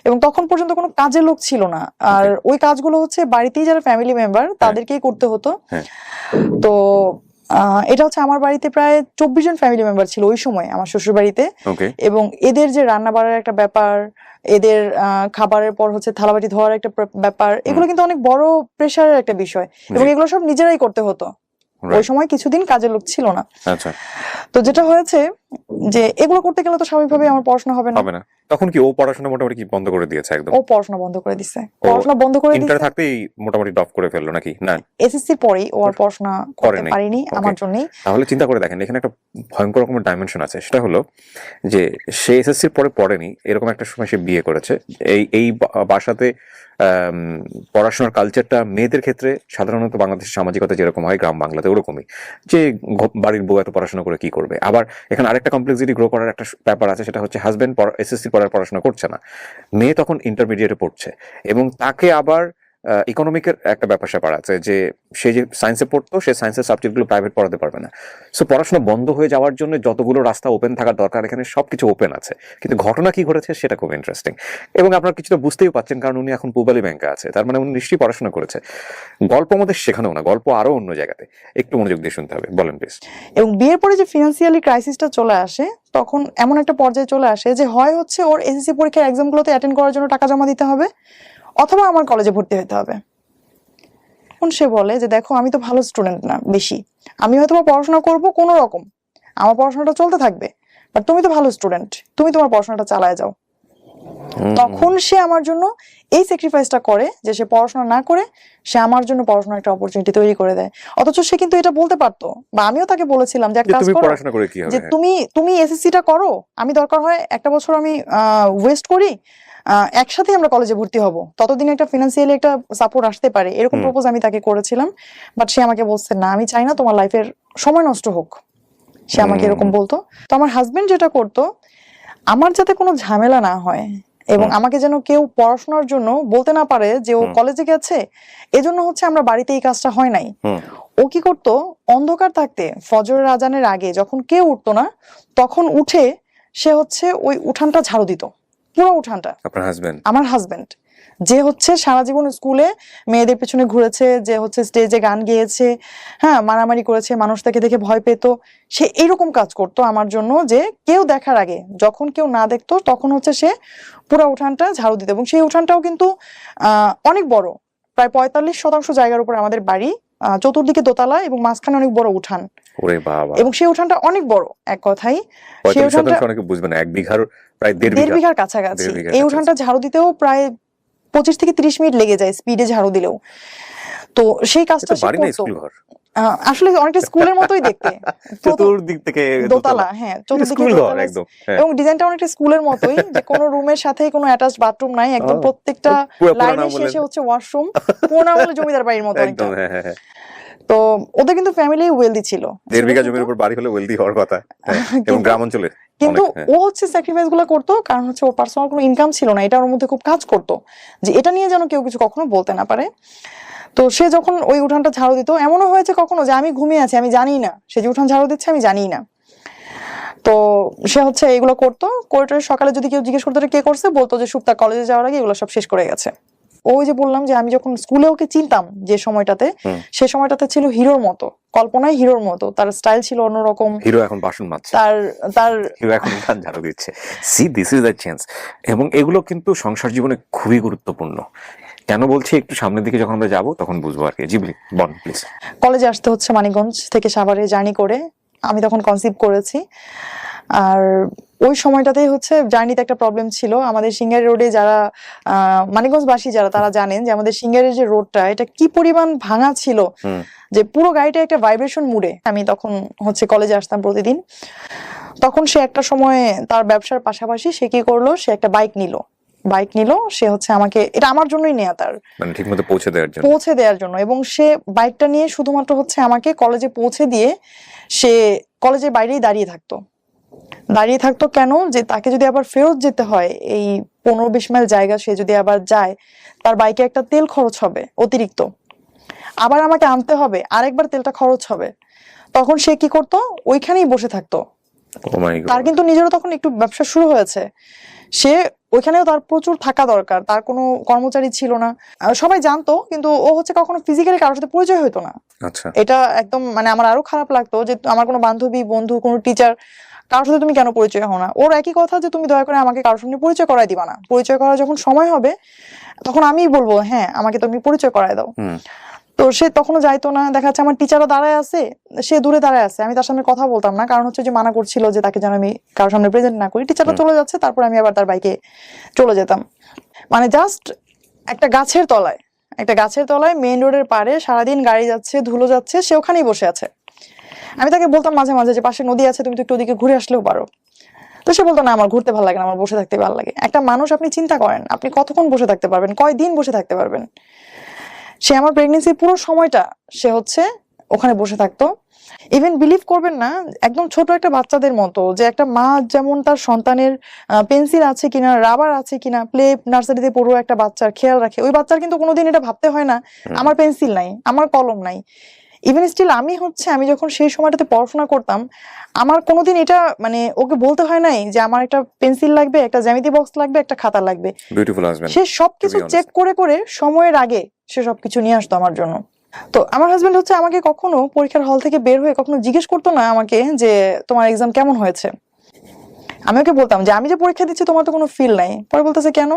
এবং তখন পর্যন্ত কোনো কাজের লোক ছিল না, আর ওই কাজগুলো হচ্ছে বাড়িতেই যারা ফ্যামিলি মেম্বার তাদেরকেই করতে হতো। তো এটা হচ্ছে আমার বাড়িতে প্রায় 24 জন ফ্যামিলি মেম্বার ছিল ওই সময় আমার শ্বশুর বাড়িতে, এবং এদের যে রান্না বাড়ার একটা ব্যাপার, এদের খাবারের পর হচ্ছে থালাবাটি ধোয়ার একটা ব্যাপার, এগুলো কিন্তু অনেক বড় প্রেশারের একটা বিষয় এবং এগুলো সব নিজেরাই করতে হতো। ওই সময় কিছুদিন কাজের লোক ছিল না। তো যেটা হয়েছে যে এগুলো করতে গেলে তো স্বাভাবিকভাবে আমার পড়াশোনা হবে না। তখন কি ও পড়াশোনা মোটামুটি কি বন্ধ করে দিয়েছে? একদম ও পড়াশোনা বন্ধ করে দিয়েছে, ইন্টার থাকতেই মোটামুটি ড্রপ করে ফেললো নাকি? না, এসএসসির পরেই ও আর পড়াশোনা করতে পারেনি আমার জন্যই। তাহলে চিন্তা করে দেখেন, এখানে একটা ভয়ঙ্কর রকমের ডাইমেনশন আছে। সেটা হলো যে সে এসএসসির পরে পড়েনি, এরকম একটা সময় সে বিয়ে করেছে। এই বাসাতে পড়াশোনার কালচারটা মেয়েদের ক্ষেত্রে সাধারণত বাংলাদেশের সামাজিকতা যেরকম হয় গ্রাম বাংলাতে ওরকমই, যে বাড়ির বউ এত পড়াশোনা করে কি করবে। আবার এখানে আরেকটা কমপ্লেক্সিটি গ্রো করার একটা ব্যাপার আছে, সেটা হচ্ছে হাজবেন্ড এসএসসি পড়ার পড়াশোনা করছে না, মেয়ে তখন ইন্টারমিডিয়েটে পড়ছে এবং তাকে আবার ইকোনমিকের একটা ব্যাপার স্যাপার আছে যে সে যে সায়েন্সে পড়তো, সে সায়েন্সের সাবজেক্টগুলো প্রাইভেট পড়াতে পারবে না। সো পড়াশোনা বন্ধ হয়ে যাওয়ার জন্য যতগুলো রাস্তা ওপেন থাকার দরকার এখানে সবকিছু ওপেন আছে, কিন্তু ঘটনা কি ঘটেছে সেটা খুব ইন্টারেস্টিং। এবং আপনারা কিছুটা বুঝতেই পারছেন, কারণ উনি এখন পূবালী ব্যাংকে আছে, তার মানে উনি নিশ্চয়ই পড়াশোনা করেছে। গল্প আমাদের শেখানো না, গল্প আরো অন্য জায়গাতে, একটু মনোযোগ দিয়ে শুনতে হবে। বলেন প্লিজ। এবং বিয়ের পরে যে ফিনান্সিয়ালি ক্রাইসিসটা চলে আসে, তখন এমন একটা পর্যায়ে চলে আসে যে হয় হচ্ছে ওর এসএসসি পরীক্ষার এক্সামগুলোতে অ্যাটেন্ড করার জন্য টাকা জমা দিতে হবে, অথবা আমার কলেজে ভর্তি হতে হবে। সে বলে যে দেখো আমি তো ভালো স্টুডেন্ট না বেশি, আমি হয়তো পড়াশোনা করব কোনো রকম, আমার পড়াশোনাটা চলতে থাকবে, বাট তুমি তো ভালো স্টুডেন্ট, তুমি তোমার পড়াশোনাটা চালায় যাও। তখন সে আমার জন্য এই স্যাক্রিফাইসটা করে যে সে পড়াশোনা না করে সে আমার জন্য পড়াশোনার একটা অপরচুনিটি তৈরি করে দেয়। অথচ সে কিন্তু এটা বলতে পারতো, বা আমিও তাকে বলেছিলাম যে এক কাজ করো, যে তুমি এসএসসিটা করো, আমি দরকার হয় একটা বছর আমি ওয়েস্ট করি, একসাথে আমরা কলেজে ভর্তি হব, ততদিন একটা ফিনান্সিয়ালি একটা সাপোর্ট আসতে পারে, এরকম প্রপোজ আমি তাকে করেছিলাম। বাট সে আমাকে বলছে না, আমি চাই না তোমার লাইফের সময় নষ্ট হোক, সে আমাকে এরকম বলতো। তো আমার হাজবেন্ড যেটা করতো, আমার যাতে কোনো ঝামেলা না হয় এবং আমাকে যেন কেউ পড়াশোনার জন্য বলতে না পারে যে ও কলেজে গেছে, এজন্য হচ্ছে আমরা বাড়িতে এই কাজটা হয় নাই। ও কি করতো, অন্ধকার থাকতে ফজরের আজানের আগে যখন কেউ উঠতো না, তখন উঠে সে হচ্ছে ওই উঠানটা ঝাড়ু দিত, পুরো উঠানটা। আমার হাজবেন্ড যে হচ্ছে সারা জীবন স্কুলে মেয়েদের পেছনে ঘুরেছে, যে হচ্ছে স্টেজে গান গেয়েছে, হ্যাঁ মারামারি করেছে, মানুষ তাকে দেখে ভয় পেত, সে এইরকম কাজ করতো আমার জন্য, যে কেউ দেখার আগে, যখন কেউ না দেখতো তখন হচ্ছে সে পুরো উঠানটা ঝাড়ু দিত। এবং সেই উঠানটাও কিন্তু অনেক বড়, প্রায় 45% জায়গার উপর আমাদের বাড়ি, চতুর্দিকে দোতলা এবং মাঝখানে অনেক বড় উঠান, এবং সেই উঠানটা অনেক বড়। এক কথাই সেই উঠানটা বুঝবেন 1 বিঘার প্রায় 1.5 বিঘার কাছাকাছি। এই উঠানটা ঝাড়ু দিতেও প্রায় 25 থেকে 30 মিনিট লেগে যায় স্পিডে ঝাড়ু দিলেও। তো সেই কাজটা সে করতো, আসলে অনেকটা স্কুলের মতোই দেখতে, চতুর্দিক থেকে দোতলা, হ্যাঁ চতুর্দিকে দোতলা, এবং ডিজাইনটা অনেকটা স্কুলের মতোই, যে কোনো রুমের সাথে কোনো অ্যাটাচড বাথরুম নাই, একদম প্রত্যেকটা লাইনের শেষে হচ্ছে ওয়াশরুম, পুরোনো আমলে জমিদার বাড়ির মতো একটা। তো ওদের কিন্তু ফ্যামিলি ওয়েলদি ছিল, 1.5 বিঘা জমির উপর বাড়ি হলে ওয়েলদি হওয়ার কথা, এবং গ্রাম অঞ্চলে। কিন্তু ও হচ্ছে স্যাক্রিফাইস গুলো করতো, কারণ হচ্ছে ওর পার্সোনাল কোনো ইনকাম ছিল না, এটা ওর মধ্যে খুব কাজ করতো যে এটা নিয়ে যেন কেউ কিছু কখনো বলতে না পারে। তো সে যখন ওই উঠানটা ঝাড়ু দিত, এমনও হয়েছে কখনো যে আমি ঘুমিয়ে আছি, আমি জানি না সে যে উঠান ঝাড়ু দিচ্ছে, আমি জানি না। তো সে হচ্ছে এগুলো করতো, করে সকালে যদি কেউ জিজ্ঞেস করতো কে করছে, বলতো যে সুপ্তা কলেজে যাওয়ার আগে এগুলো সব শেষ করে গেছে। ওই যে বললাম যে আমি যখন স্কুলে ওকে চিনতাম যে সময়টাতে, সে সময়টাতে ছিল হিরোর মতো, কল্পনায় হিরোর মতো, তার স্টাইল ছিল অন্যরকম। হিরো এখন বাসন মাজছে, তার হিরো এখন গান ঝাড়ু দিচ্ছে। C this is the change. এবং এগুলো কিন্তু সংসার জীবনে খুবই গুরুত্বপূর্ণ। কেন বলছি একটু সামনের দিকে যখন আমরা যাবো তখন বুঝবো আর কি। জি বল প্লিজ। কলেজে আসতে হচ্ছে মানিকগঞ্জ থেকে সাভারে জার্নি করে, আমি তখন কনসিভ করেছি। আর ওই সময়টাতেই হচ্ছে জার্নিতে একটা প্রবলেম ছিল। আমাদের সিঙ্গারি রোডে যারা মানিকগঞ্জবাসী যারা, তারা জানেন যে আমাদের সিঙ্গারের যে রোডটা, এটা কি পরিমাণ ভাঙা ছিল যে পুরো গাড়িটা একটা ভাইব্রেশন মুডে। আমি তখন হচ্ছে কলেজে আসতাম প্রতিদিন। তখন সে একটা সময় তার ব্যবসার পাশাপাশি সে কি করলো, সে একটা বাইক নিল। সে হচ্ছে আমাকে, এটা আমার জন্যই নেয়া, তার মানে ঠিকমতো পৌঁছে দেওয়ার জন্য। এবং সে বাইকটা নিয়ে শুধুমাত্র হচ্ছে আমাকে কলেজে পৌঁছে দিয়ে সে কলেজের বাইরেই দাঁড়িয়ে থাকতো। কেন? যে তাকে যদি আবার ফেরত যেতে হয় এই 15-20 মাইল জায়গা, সে যদি আবার যায়, তার বাইকে একটা তেল খরচ হবে অতিরিক্ত, আবার আমাকে আনতে হবে, আরেকবার তেলটা খরচ হবে। তখন সে কি করতো, ওইখানেই বসে থাকতো। তার কিন্তু নিজেরও তখন একটু ব্যবসা শুরু হয়েছে, সে ওইখানেও তার প্রচুর থাকা দরকার, তার কোনো কর্মচারী ছিল না, সবাই জানতো, কিন্তু ও হচ্ছে কখনো ফিজিক্যালি কারোর সাথে পরিচয় হতো না। এটা একদম মানে আমার আরো খারাপ লাগতো যে আমার কোনো বান্ধবী, বন্ধু, কোনো টিচার, কারোর সাথে তুমি কেন পরিচয় হও না? ওর একই কথা যে তুমি দয়া করে আমাকে কারোর সঙ্গে পরিচয় করাই দিবা না, পরিচয় করার যখন সময় হবে তখন আমিই বলবো হ্যাঁ আমাকে তুমি পরিচয় করায় দাও। তো সে তখনও যাইতো না। দেখা যাচ্ছে আমার টিচারও দাঁড়ায় আছে, সে দূরে দাঁড়ায় আছে, আমি তার সামনে কথা বলতাম না, কারণ হচ্ছে যে মানা করছিল যে তাকে যেন আমি কারোর সামনে প্রেজেন্ট না করি। টিচারটা চলে যাচ্ছে, তারপর আমি আবার তার বাইকে চলে যেতাম। মানে জাস্ট একটা গাছের তলায় মেইন রোডের পাড়ে সারাদিন গাড়ি যাচ্ছে, ধুলো যাচ্ছে, সে ওখানেই বসে আছে। আমি তাকে বলতাম মাঝে মাঝে যে পাশে নদী আছে, তুমি তো একটু ওদিকে ঘুরে আসলেও পারো। তো সে বলতো না, আমার ঘুরতে ভালো লাগে না, আমার বসে থাকতে ভালো লাগে। একটা মানুষ, আপনি চিন্তা করেন আপনি কতক্ষণ বসে থাকতে পারবেন, কয়দিন বসে থাকতে পারবেন? সে আমার প্রেগনেন্সির পুরো সময়টা সে হচ্ছে ওখানে বসে থাকতো। ইভেন বিলিভ করবেন না, একদম ছোট একটা বাচ্চাদের মতো, যে একটা মা যেমন তার সন্তানের পেন্সিল আছে কিনা, রাবার আছে কিনা, প্লে নার্সারিতে পড়ুয়া একটা বাচ্চার খেয়াল রাখে, ওই বাচ্চার কিন্তু কোনোদিন এটা ভাবতে হয় না আমার পেন্সিল নাই, আমার কলম নাই। ইভেন স্টিল আমি যখন সেই সময়টাতে পড়াশোনা করতাম, আমার কোনোদিন এটা মানে ওকে বলতে হয় নাই যে আমার একটা পেন্সিল লাগবে, একটা জ্যামিতি বক্স লাগবে, একটা খাতা লাগবে। সে সবকিছু চেক করে সময়ের আগে সে সবকিছু নিয়ে আসতো আমার জন্য। তো আমার হাজবেন্ড হচ্ছে আমাকে কখনো পরীক্ষার হল থেকে বের হয়ে কখনো জিজ্ঞেস করতো না আমাকে যে তোমার এক্সাম কেমন হয়েছে। আমি ওকে বলতাম যে আমি যে পরীক্ষা দিচ্ছি তোমার তো কোনো ফিল নাই। পরে বলতেছে কেন?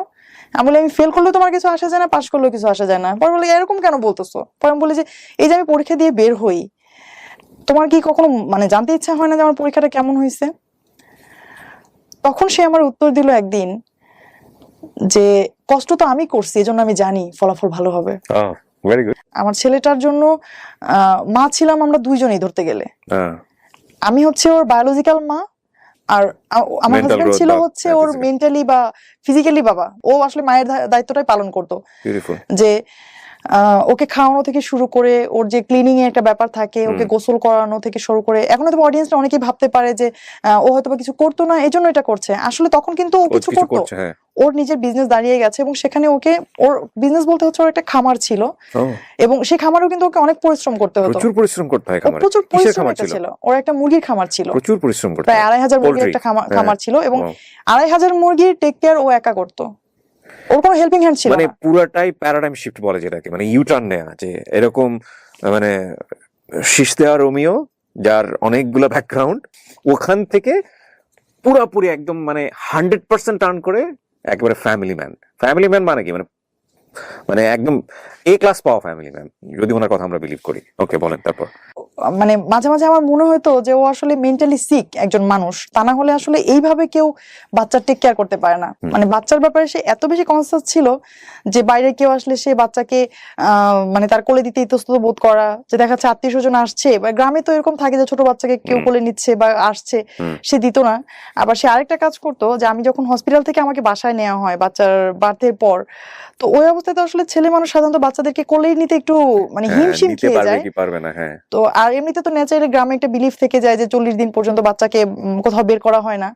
আমি বলি আমি ফেল করলেও তোমার কিছু আসা যায় না, পাস করলেও কিছু আসা যায় না। পরে বলি এরকম কেন বলতেছো? পরে আমি বলি যে এই যে আমি পরীক্ষা দিয়ে বের হই, তোমার কি কখনো মানে জানতে ইচ্ছা হয় না যে আমার পরীক্ষাটা কেমন হয়েছে? তখন সে আমার উত্তর দিল একদিন যে কষ্ট তো আমি করছি, এজন্য আমি জানি ফলাফল ভালো হবে। আমার ছেলেটার জন্য মা ছিলাম আমরা দুইজনই ধরতে গেলে। আমি হচ্ছে ওর বায়োলজিক্যাল মা, আর আমার হাজবেন্ড ছিল হচ্ছে ওর মেন্টালি বা ফিজিক্যালি বাবা। ও আসলে মায়ের দায়িত্বটাই পালন করতো, যে ওকে খাওয়ানো থেকে শুরু করে ওর যে ক্লিনিং এর একটা ব্যাপার থাকে, ওকে গোসল করানো থেকে শুরু করে। এখন হয়তো অডিয়েন্সরা অনেকেই ভাবতে পারে যে ও হয়তো কিছু করতো না এই জন্য এটা করছে, আসলে তখন কিন্তু ও কিছু করতো। ওর নিজের বিজনেস দাঁড়িয়ে গেছে এবং সেখানে ওকে, ওর বিজনেস বলতে হচ্ছে ওর একটা খামার ছিল, এবং সেই খামারেও কিন্তু ওকে অনেক পরিশ্রম করতে হতো। প্রচুর পরিশ্রম করতে হয় খামারে। প্রচুর পরিশ্রম ছিল। ওর একটা মুরগির খামার ছিল, প্রচুর পরিশ্রম করতে, প্রায় 2500 মুরগির একটা খামার ছিল, এবং 2500 মুরগির টেক কেয়ার ও একা করতো। ওর কোনো হেল্পিং হ্যান্ড ছিল না। মানে পুরোটাই প্যারাডাইম শিফট বলে যেটাকে, মানে ইউটার্ন নেয়া, যে এরকম মানে শীষ দেওয়া রোমিও যার অনেকগুলো ব্যাকগ্রাউন্ড, ওখান থেকে পুরোপুরি একদম মানে 100% টার্ন করে একেবারে ফ্যামিলি ম্যান মানে কি, মানে একদম এ ক্লাস পাওয়া ফ্যামিলি ম্যান, যদি ওনার কথা আমরা বিলিভ করি। ওকে বলেন তারপর। মানে মাঝে মাঝে আমার মনে হতো যে ও আসলে মেন্টালি সিক একজন মানুষ, তা না হলে আসলে এইভাবে কেউ বাচ্চার টেক কেয়ার করতে পারে না। মানে বাচ্চার ব্যাপারে সে এত বেশি কনসাস ছিল যে বাইরে কেউ আসলে সে বাচ্চাকে মানে তার কোলে দিতে ইতস্তত বোধ করা, যে দেখা যাচ্ছে আত্মীয় স্বজন আসছে, বা গ্রামে তো এরকম থাকে যে ছোট বাচ্চাকে কেউ কোলে নিচ্ছে বা আসছে, সে দিত না। আবার সে আরেকটা কাজ করতো, যে আমি যখন হসপিটাল থেকে আমাকে বাসায় নেওয়া হয় বাচ্চার বার্থের পর, তো ওই অবস্থায় তো আসলে ছেলে মানুষ সাধারণত বাচ্চাদেরকে কোলেই নিতে একটু মানে হিমশিম খেয়ে যায়। তো আর এমনিতে তো ন্যাচারালি গ্রামে একটা বিলিফ থেকে যায় যে 40 দিন পর্যন্ত বাচ্চাকে কোথাও বের করা হয় না।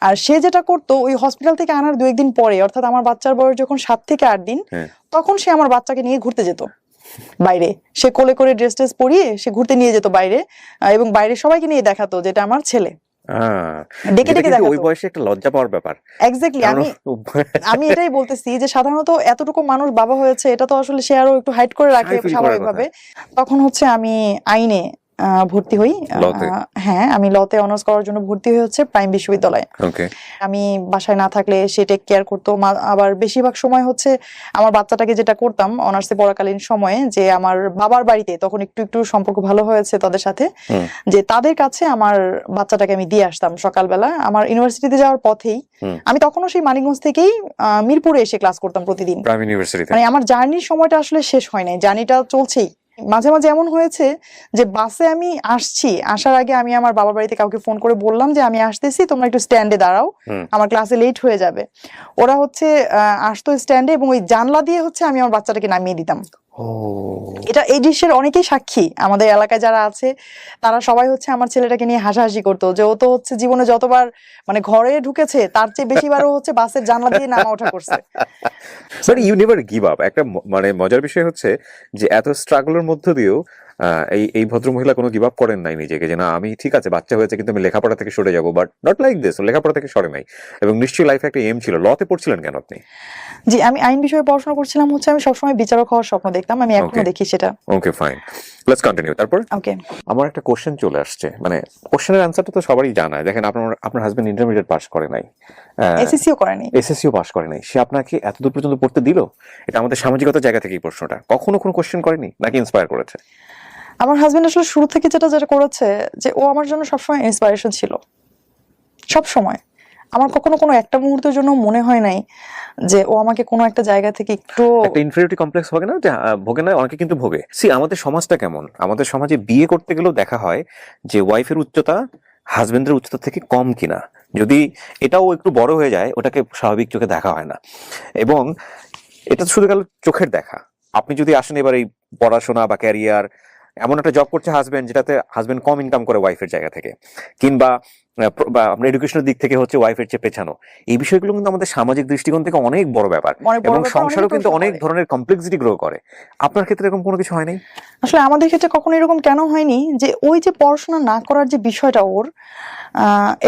আর সে যেটা করতো, ওই হসপিটাল থেকে আনার 2-1 দিন পরে, অর্থাৎ আমার বাচ্চার বয়স যখন 7 থেকে 8 দিন, তখন সে আমার বাচ্চাকে নিয়ে ঘুরতে যেত বাইরে। সে কোলে করে ড্রেস পরিয়ে সে ঘুরতে নিয়ে যেত বাইরে, এবং বাইরে সবাইকে নিয়ে দেখাতো যেটা আমার ছেলে। ডেকে যেটা ডেকে কিন্তু ওই দেখাতো। বয়সে একটা লজ্জা পাওয়ার ব্যাপার। এক্স্যাক্টলি, কারণ আমি এটাই বলতেছি যে সাধারণত এতটুকু মানুষ বাবা হয়েছে, এটা তো আসলে সে আরো একটু হাইড করে রাখে Shy feel করার স্বাভাবিকভাবে। তখন হচ্ছে আমি আইনে ভর্তি হই। লতে? হ্যাঁ, আমি লতে অনার্স করার জন্য ভর্তি হই হচ্ছে প্রাইম বিশ্ববিদ্যালয়ে। ওকে। আমি বাসায় না থাকলে সে টেক কেয়ার করতো। আবার বেশিরভাগ সময় হচ্ছে আমার বাচ্চাটাকে যেটা করতাম অনার্সে পড়াকালীন সময়ে, যে আমার বাবার বাড়িতে তখন একটু একটু সম্পর্ক ভালো হয়েছে তাদের সাথে, যে তাদের কাছে আমার বাচ্চাটাকে আমি দিয়ে আসতাম সকালবেলা আমার ইউনিভার্সিটিতে যাওয়ার পথেই। আমি তখনও সেই মানিকগঞ্জ থেকেই মিরপুরে এসে ক্লাস করতাম প্রতিদিন। প্রাইম ইউনিভার্সিটিতে? মানে আমার জার্নির সময়টা আসলে শেষ হয় নাই, জার্নিটা চলছেই। মাঝে মাঝে এমন হয়েছে যে বাসে আমি আসছি, আসার আগে আমি আমার বাবার বাড়িতে কাউকে ফোন করে বললাম যে আমি আসতেছি, তোমরা একটু স্ট্যান্ডে দাঁড়াও, আমার ক্লাসে লেট হয়ে যাবে। ওরা হচ্ছে আসতো স্ট্যান্ডে এবং ওই জানলা দিয়ে হচ্ছে আমি আমার বাচ্চাটাকে নামিয়ে দিতাম। এটা এই দৃশ্যের অনেকেই সাক্ষী, আমাদের এলাকায় যারা আছে তারা সবাই হচ্ছে আমার ছেলেটাকে নিয়ে হাসাহাসি করতো যে ও তো হচ্ছে জীবনে যতবার মানে ঘরে ঢুকেছে তার চেয়ে বেশিবারও হচ্ছে বাসের জানলা দিয়ে নামা ওঠা করছে। But you never give up. একটা মানে মজার বিষয় হচ্ছে যে এত স্ট্রাগলের মধ্য দিয়েও এই ভদ্রমহিলা কোনো গিভ আপ করেন নাই নিজেকে, যে না আমি ঠিক আছে বাচ্চা হয়েছে কিন্তু আমি লেখাপড়া থেকে সরে যাবো, বাট নট লাইক দিস, লেখাপড়া থেকে সরে নাই। এবং নিশ্চয়ই লাইফে একটা এম ছিল। লতে পড়ছিলেন কেন আপনি? জি, আমি আইন বিষয়ে পড়াশোনা করছিলাম হচ্ছে, আমি সবসময় বিচারক হওয়ার স্বপ্ন দেখতাম, আমি এখনো দেখি সেটা। Okay fine, let's continue. তারপর ওকে, আমার একটা কোশ্চেন চলে আসছে, মানে কোশ্চেনের আনসারটা তো সবারই জানা। দেখেন আপনার হাজবেন্ড ইন্টারমিডিয়েট পাস করে নাই, এসএসসিও করেনি, এসএসসিও পাস করে নাই, সে আপনাকে এতদূর পর্যন্ত পড়তে দিল? এটা আমাদের সামাজিকতার জায়গা থেকে এই প্রশ্নটা কখনো কোনো কোশ্চেন করেনি নাকি ইন্সপায়ার করেছে? আমার হাজবেন্ড আসলে শুরু থেকে যেটা করেছে যে ও আমার জন্য সবসময় ইন্সপিরেশন ছিল, সব সময়। আমার কখনো কোনো একটা মুহূর্তের জন্য মনে হয় নাই যে ও আমাকে কোনো একটা জায়গা থেকে একটু একটা ইনফেরিয়রিটি কমপ্লেক্স হবে না যে ভোগে না, অনেকে কিন্তু ভোগে। সি আমাদের সমাজটা কেমন, আমাদের সমাজে বিয়ে করতে গেলেও দেখা হয় যে ওয়াইফের উচ্চতা হাজবেন্ডের উচ্চতা থেকে কম কিনা, যদি এটাও একটু বড় হয়ে যায় ওটাকে স্বাভাবিক চোখে দেখা হয় না। এবং এটা তো শুধু গেল চোখের দেখা। আপনি যদি আসেন এবার এই পড়াশোনা বা ক্যারিয়ার, এমন একটা জব করছে হাজবেন্ড যেটাতে হাজবেন্ড কম ইনকাম করে ওয়াইফের জায়গা থেকে, কিংবা আপনার এডুকেশনের দিক থেকে হচ্ছে ওয়াইফের চেয়ে পেছানো, এই বিষয়গুলো কিন্তু আমাদের সামাজিক দৃষ্টিকোণ থেকে অনেক বড় ব্যাপার এবং সংসারও কিন্তু অনেক ধরনের কমপ্লেক্সিটি গ্রো করে। আপনার ক্ষেত্রে এরকম কোনো কিছু হয়নি? আসলে আমাদের ক্ষেত্রে কখনো এরকম কেন হয়নি যে ওই যে পড়াশোনা না করার যে বিষয়টা ওর,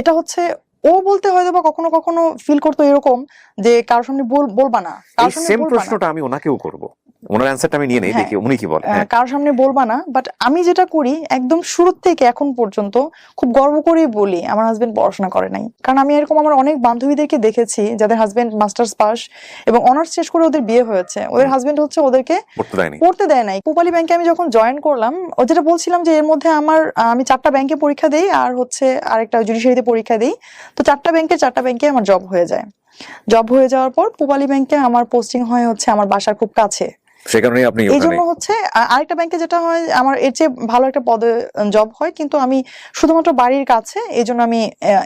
এটা হচ্ছে ও বলতে হয়তো বা কখনো কখনো ফিল করতো এরকম যে কারোর সামনে বলবা না, এই সেম প্রশ্নটা আমি ওনাকেও করব, ওনার অ্যানসারটা আমি নিয়ে নেই, দেখি উনি কি বলেন। কারোর সামনে বলবা না, বাট আমি যেটা করি একদম শুরু থেকে এখন পর্যন্ত খুব গর্ব করেই বলি আমার হাজবেন্ড পড়াশোনা করে নাই। কারণ আমি এরকম আমার অনেক বান্ধবীদেরকে দেখেছি যাদের হাজবেন্ড মাস্টার্স পাস এবং অনার্স শেষ করে ওদের বিয়ে হয়েছে, ওদের হাজবেন্ড হচ্ছে ওদেরকে পড়তে দেয় নাই। পূবালী ব্যাংকে আমি যখন জয়েন করলাম, ও যেটা বলছিলাম যে এর মধ্যে আমি 4টা ব্যাংকে পরীক্ষা দেই আর হচ্ছে আরেকটা জুডিশিয়ারিতে পরীক্ষা দেই, তো 4টা ব্যাংকে আমার জব হয়ে যায়। জব হয়ে যাওয়ার পর পূবালী ব্যাংকে আমার পোস্টিং হয় হচ্ছে আমার বাসার খুব কাছে, এই জন্য হচ্ছে আরেকটা ব্যাংকে যেটা হয় আমার এর চেয়ে ভালো একটা পদে জব হয়, কিন্তু আমি শুধুমাত্র বাড়ির কাছে, এই জন্য আমি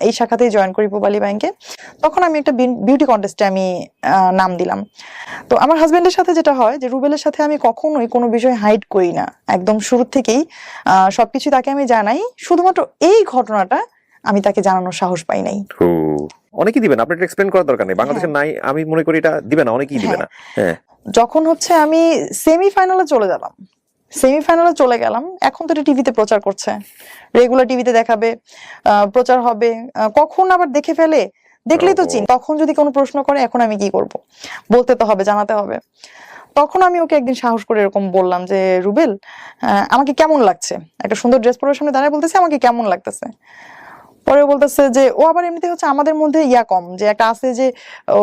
এই শাখাতেই জয়েন করি পূবালী ব্যাংকে। তখন আমি একটা বিউটি কন্টেস্টে আমি নাম দিলাম। তো আমার হাজবেন্ডের সাথে যেটা হয় যে রুবেলের সাথে আমি কখনোই কোনো বিষয় হাইড করি না, একদম শুরু থেকেই সবকিছু তাকে আমি জানাই। শুধুমাত্র এই ঘটনাটা আমি তাকে জানানোর সাহস পাই নাই। অনেকেই দিবেন, আপনি এক্সপ্লেইন করার দরকার নেই, বাংলাদেশের নাই আমি মনে করি এটা দিবে না, অনেকেই দিবে না। যখন হচ্ছে আমি সেমিফাইনালে চলে গেলাম, এখন তো এটা টিভিতে প্রচার করছে, রেগুলার টিভিতে দেখাবে, প্রচার হবে, কখন আবার দেখে ফেলে, দেখলেই তো চিন। তখন যদি কোনো প্রশ্ন করে এখন আমি কি করব, বলতে তো হবে, জানাতে হবে। তখন আমি ওকে একদিন সাহস করে এরকম বললাম যে রুবেল, আমাকে কেমন লাগছে, একটা সুন্দর ড্রেস পরার সামনে দাঁড়ায় বলতেছে আমাকে কেমন লাগতেছে। পরে বলতেছে যে ও আবার এমনিতে হচ্ছে আমাদের মধ্যে কম, যে একটা আছে যে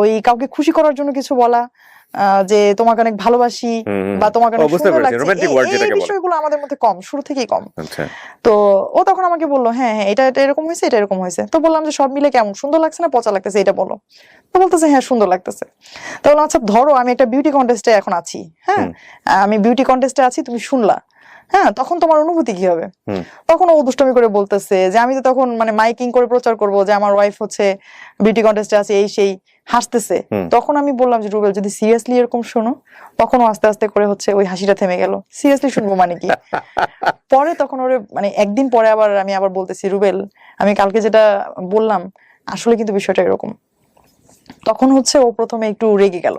ওই কাউকে খুশি করার জন্য কিছু বলা, যে তোমাকে অনেক ভালোবাসি বা তোমাকে অনেক সুন্দর লাগছে, এই বিষয়গুলো আমাদের মধ্যে কম, শুরু থেকেই কম। তো ও তখন আমাকে বললো হ্যাঁ হ্যাঁ এটা এরকম হয়েছে, এটা এরকম হয়েছে। তো বললাম যে সব মিলে কেমন, সুন্দর লাগছে না পচা লাগতেছে, এটা বলো। তো বলতেছে হ্যাঁ সুন্দর লাগতেছে। তো বললাম আচ্ছা ধরো আমি একটা বিউটি কন্টেস্টে এখন আছি, হ্যাঁ আমি বিউটি কন্টেস্টে আছি, তুমি শুনলা, হ্যাঁ তখন তোমার অনুভূতি কি হবে? তখন ও দুষ্টমি করে বলতেছে যে আমি তো তখন মানে মাইকিং করে প্রচার করবো যে আমার ওয়াইফ হচ্ছে বিউটি কন্টেস্টে আছে, এই সেই, হাসতেছে। তখন আমি বললাম যে রুবেল যদি সিরিয়াসলি এরকম শোনো, তখন ও আস্তে আস্তে করে হচ্ছে ওই হাসিটা থেমে গেল, সিরিয়াসলি শুনবো মানে কি। পরে তখন ওরে মানে একদিন পরে আমি আবার বলতেছি রুবেল আমি কালকে যেটা বললাম আসলে কিন্তু বিষয়টা এরকম। তখন হচ্ছে ও প্রথমে একটু রেগে গেল,